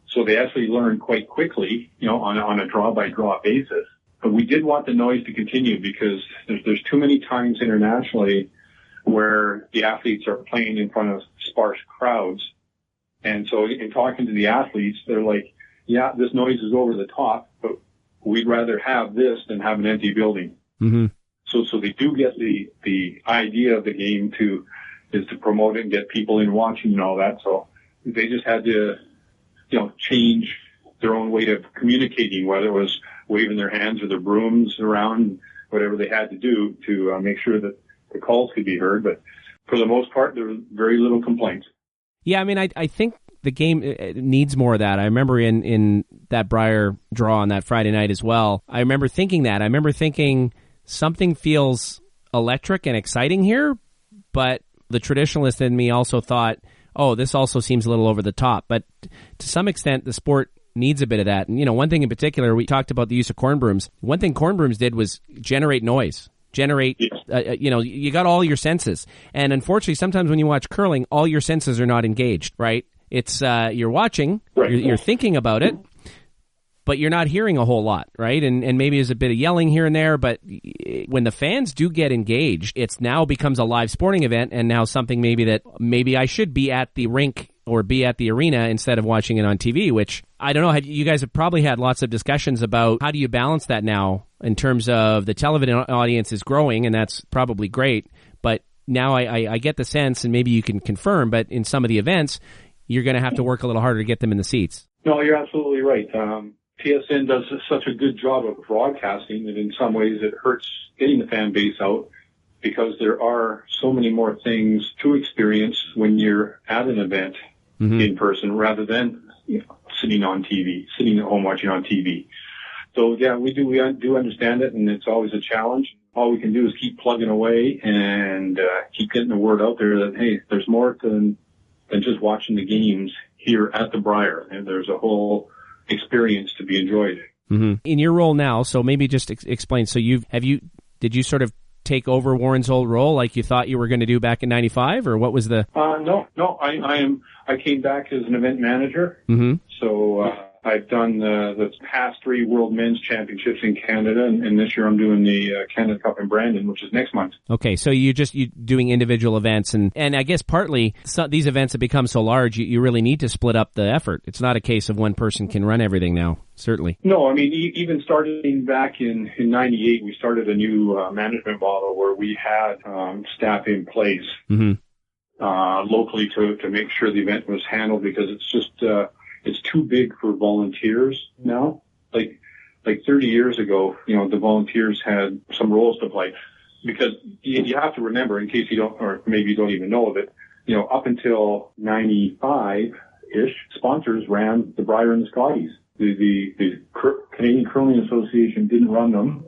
So they actually learned quite quickly, on a draw-by-draw basis. But we did want the noise to continue because there's too many times internationally where the athletes are playing in front of sparse crowds. And so in talking to the athletes, they're like, yeah, this noise is over the top, but we'd rather have this than have an empty building. Mm-hmm. So they do get the idea of the game is to promote it and get people in watching and all that. So they just had to, change their own way of communicating, whether it was waving their hands or their brooms around, whatever they had to do to make sure that the calls could be heard. But for the most part, there was very little complaints. Yeah, I mean, I think the game needs more of that. I remember in that Brier draw on that Friday night as well, I remember thinking something feels electric and exciting here, but the traditionalist in me also thought, oh, this also seems a little over the top. But to some extent, the sport needs a bit of that. And, one thing in particular, we talked about the use of corn brooms. One thing corn brooms did was generate noise. You got all your senses. And unfortunately, sometimes when you watch curling, all your senses are not engaged, right? It's, you're watching, right. You're thinking about it, but you're not hearing a whole lot, right? And maybe there's a bit of yelling here and there, but when the fans do get engaged, it's now becomes a live sporting event, and now something maybe I should be at the rink or be at the arena instead of watching it on TV, which, I don't know, you guys have probably had lots of discussions about how do you balance that now in terms of the television audience is growing, and that's probably great, but now I get the sense, and maybe you can confirm, but in some of the events, you're going to have to work a little harder to get them in the seats. No, you're absolutely right. TSN does such a good job of broadcasting that in some ways it hurts getting the fan base out because there are so many more things to experience when you're at an event in person rather than sitting at home watching on TV. So yeah, we do understand it, and it's always a challenge. All we can do is keep plugging away and keep getting the word out there that, hey, there's more than just watching the games here at the Brier, and there's a whole experience to be enjoyed. Mm-hmm. In your role now, so maybe just explain. So did you sort of take over Warren's old role like you thought you were going to do back in '95, or what was the? No. I came back as an event manager. Mm-hmm. So I've done the past 3 World Men's Championships in Canada, and this year I'm doing the Canada Cup in Brandon, which is next month. Okay, so you doing individual events, and I guess partly these events have become so large, you really need to split up the effort. It's not a case of one person can run everything now, certainly. No, I mean, even starting back in 98, we started a new management model where we had staff in place locally to make sure the event was handled, because it's just it's too big for volunteers now. Like 30 years ago, the volunteers had some roles to play, because you have to remember, in case you don't, or maybe you don't even know of it, up until 95-ish, sponsors ran the Brier and the Scotties. The Canadian Curling Association didn't run them.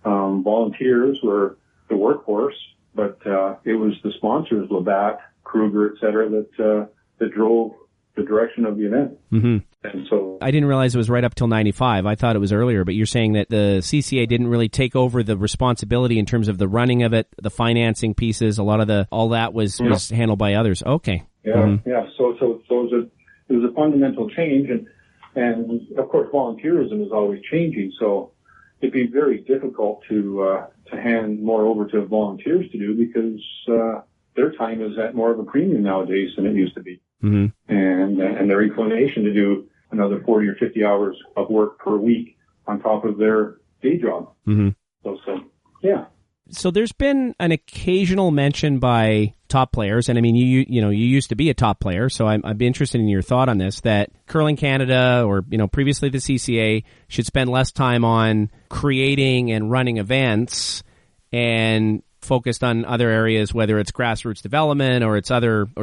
Volunteers were the workhorse, but it was the sponsors, Labatt, Kruger, et cetera, that drove the direction of the event. Mm-hmm. And so I didn't realize it was right up till 95. I thought it was earlier, but you're saying that the CCA didn't really take over the responsibility in terms of the running of it, the financing pieces, all that was handled by others. Okay. Yeah, mm-hmm. yeah. So it was a fundamental change, and of course volunteerism is always changing, so it'd be very difficult to hand more over to volunteers to do, because their time is at more of a premium nowadays than it used to be. Mm-hmm. And their inclination to do another 40 or 50 hours of work per week on top of their day job. Mm-hmm. So, yeah. So there's been an occasional mention by top players, and I mean, you used to be a top player, so I'd be interested in your thought on this, that Curling Canada, or, previously the CCA, should spend less time on creating and running events and focused on other areas, whether it's grassroots development or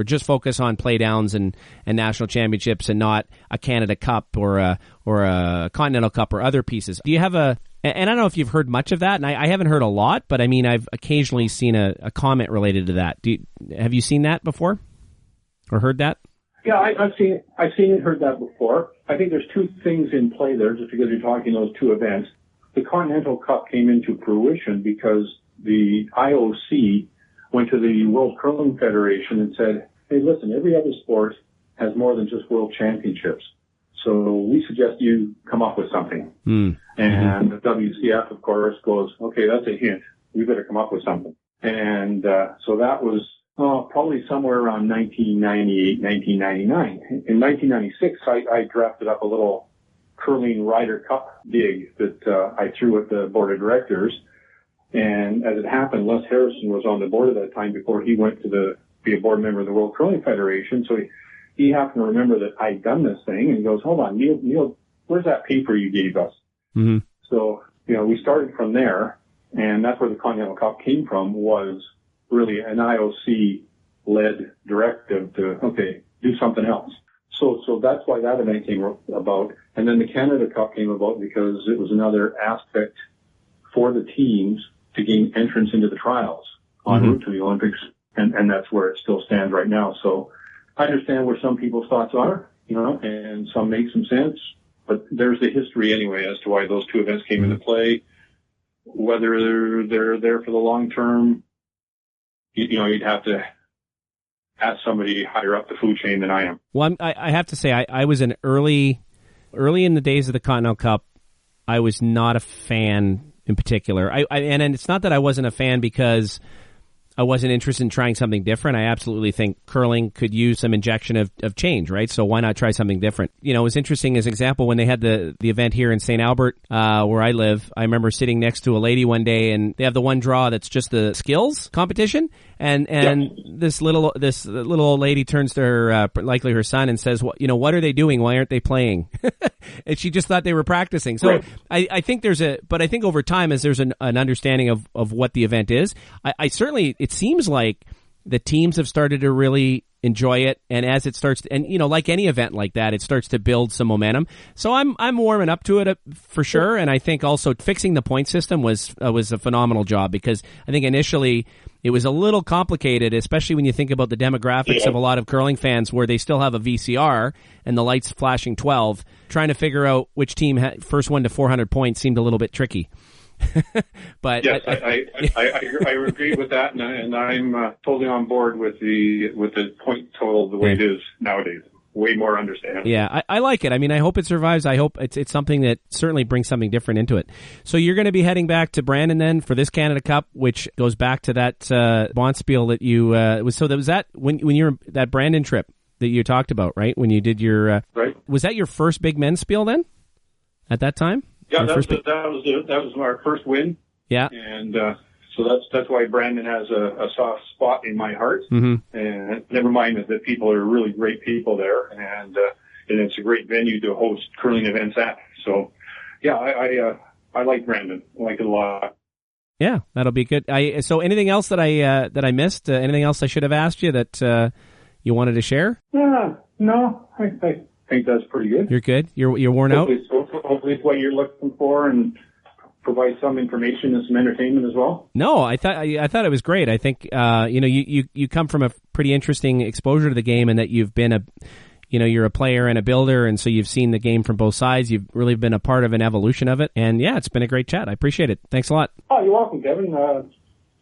just focus on playdowns and national championships, and not a Canada Cup or a Continental Cup or other pieces. Do you have and I don't know if you've heard much of that, and I haven't heard a lot, but I mean, I've occasionally seen a comment related to that. Have you seen that before or heard that? Yeah, I've seen it, heard that before. I think there's 2 things in play there, just because you're talking those 2 events. The Continental Cup came into fruition because the IOC went to the World Curling Federation and said, hey, listen, every other sport has more than just world championships. So we suggest you come up with something. Mm. And the WCF, of course, goes, okay, that's a hint. We better come up with something. And so that was probably somewhere around 1998, 1999. In 1996, I drafted up a little Curling Ryder Cup dig that I threw at the board of directors. And as it happened, Les Harrison was on the board at that time before he went to be a board member of the World Curling Federation. So he happened to remember that I'd done this thing, and he goes, hold on, Neil, where's that paper you gave us? Mm-hmm. So, we started from there, and that's where the Continental Cup came from, was really an IOC-led directive to, okay, do something else. So that's why that event came about. And then the Canada Cup came about because it was another aspect for the teams to gain entrance into the trials en route to the Olympics, and that's where it still stands right now. So I understand where some people's thoughts are, and some make some sense, but there's the history anyway as to why those 2 events came into play. Whether they're there for the long term, you'd have to ask somebody higher up the food chain than I am. Well, I have to say, I was an early in the days of the Continental Cup, I was not a fan in particular. And it's not that I wasn't a fan because I wasn't interested in trying something different. I absolutely think curling could use some injection of change, right? So why not try something different? It was interesting as an example when they had the event here in St. Albert, where I live. I remember sitting next to a lady one day, and they have the one draw that's just the skills competition. And this little old lady turns to her, likely her son, and says, what are they doing? Why aren't they playing? And she just thought they were practicing. So right. I think but I think over time, as there's an understanding of what the event is, I certainly, it seems like the teams have started to really enjoy it. And as it starts, and like any event like that, it starts to build some momentum. So I'm warming up to it for sure. And I think also fixing the point system was a phenomenal job, because I think initially it was a little complicated, especially when you think about the demographics of a lot of curling fans where they still have a VCR and the lights flashing 12. Trying to figure out which team first one to 400 points seemed a little bit tricky. But yes, I agree with that, and I'm totally on board with the point total the way it is nowadays. Way more understandable. Yeah, I like it. I mean, I hope it survives. I hope it's something that certainly brings something different into it. So you're going to be heading back to Brandon then for this Canada Cup, which goes back to that bonspiel that you was. So that was that when you're that Brandon trip that you talked about, right? When you did your right. Was that your first big men's spiel then? At that time? Yeah, that was our first win. Yeah, and so that's why Brandon has a soft spot in my heart. Mm-hmm. And never mind that people are really great people there, and it's a great venue to host curling events at. So, yeah, I like Brandon. I like it a lot. Yeah, that'll be good. So anything else that I missed? Anything else I should have asked you that you wanted to share? No, I think that's pretty good. You're good. You're worn out. Hopefully it's what you're looking for, and provide some information and some entertainment as well. No, I thought it was great. I think you come from a pretty interesting exposure to the game, and that you've been you're a player and a builder, and so you've seen the game from both sides. You've really been a part of an evolution of it, and yeah, it's been a great chat. I appreciate it. Thanks a lot. Oh, you're welcome, Kevin.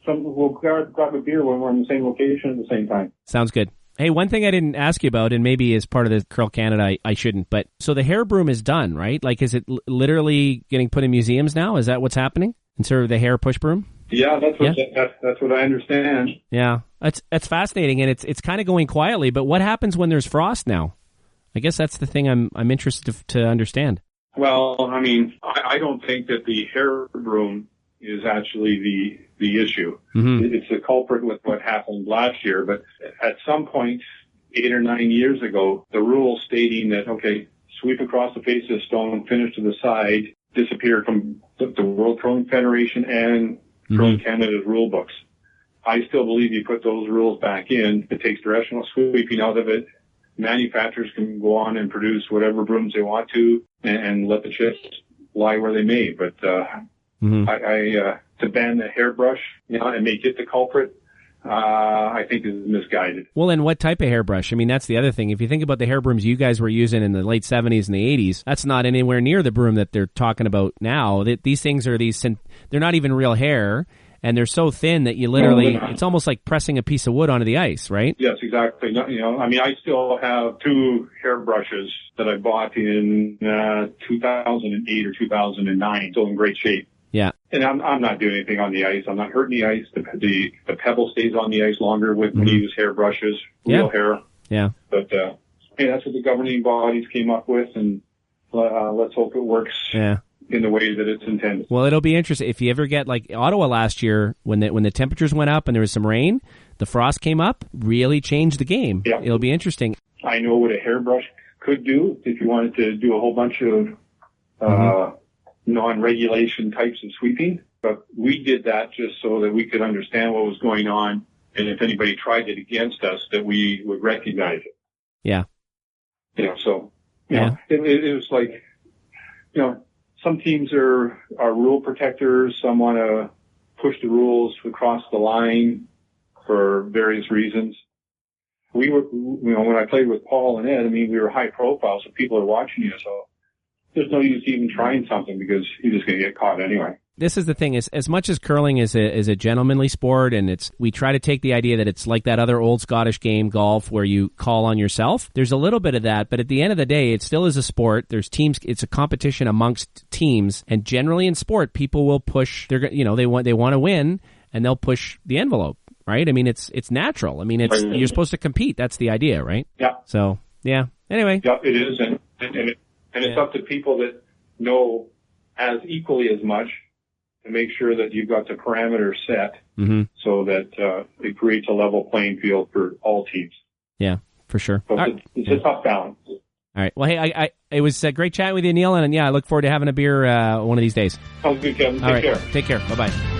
We'll grab a beer when we're in the same location at the same time. Sounds good. Hey, one thing I didn't ask you about, and maybe as part of the Curl Canada, I shouldn't, but so the hair broom is done, right? Like, is it literally getting put in museums now? Is that what's happening? Instead of the hair push broom? Yeah, that's what I understand. Yeah, that's fascinating, and it's kind of going quietly. But what happens when there's frost now? I guess that's the thing I'm interested to understand. Well, I mean, I don't think that the hair broom is actually the issue. Mm-hmm. It's the culprit with what happened last year. But at some point, 8 or 9 years ago, the rule stating that, okay, sweep across the face of the stone, finish to the side, disappeared from the World Curling Federation and Curling Canada's rule books. I still believe you put those rules back in. It takes directional sweeping out of it. Manufacturers can go on and produce whatever brooms they want to and let the chips lie where they may. But to ban the hairbrush, and make it the culprit, I think is misguided. Well, and what type of hairbrush? I mean, that's the other thing. If you think about the hair brooms you guys were using in the late 70s and the 80s, that's not anywhere near the broom that they're talking about now. These things are they're not even real hair, and they're so thin that you literally, it's almost like pressing a piece of wood onto the ice, right? Yes, exactly. I mean, I still have 2 hairbrushes that I bought in 2008 or 2009, still in great shape. Yeah. And I'm not doing anything on the ice. I'm not hurting the ice. The pebble stays on the ice longer when you use hairbrushes, real hair. Yeah. But that's what the governing bodies came up with, and let's hope it works in the way that it's intended. Well, it'll be interesting. If you ever get like Ottawa last year, when the temperatures went up and there was some rain, the frost came up, really changed the game. Yeah. It'll be interesting. I know what a hairbrush could do if you wanted to do a whole bunch of non-regulation types of sweeping, but we did that just so that we could understand what was going on, and if anybody tried it against us, that we would recognize it. Yeah. It was like, some teams are rule protectors. Some want to push the rules across the line for various reasons. We were, when I played with Paul and Ed, I mean, we were high profile, so people are watching you, so there's no use even trying something because you're just going to get caught anyway. This is the thing, is as much as curling is a gentlemanly sport, and we try to take the idea that it's like that other old Scottish game, golf, where you call on yourself. There's a little bit of that, but at the end of the day, it still is a sport. There's teams, it's a competition amongst teams, and generally in sport, people will push, they want to win, and they'll push the envelope, right? I mean, it's natural. I mean, you're supposed to compete. That's the idea, right? Yeah. So, yeah. Anyway. Yeah, it is, and it's up to people that know as equally as much to make sure that you've got the parameters set so that it creates a level playing field for all teams. Yeah, for sure. So it's a tough balance. All right. Well, hey, it was great chatting with you, Neil, and I look forward to having a beer one of these days. Sounds good, Kevin. Take care. Take care. Bye-bye.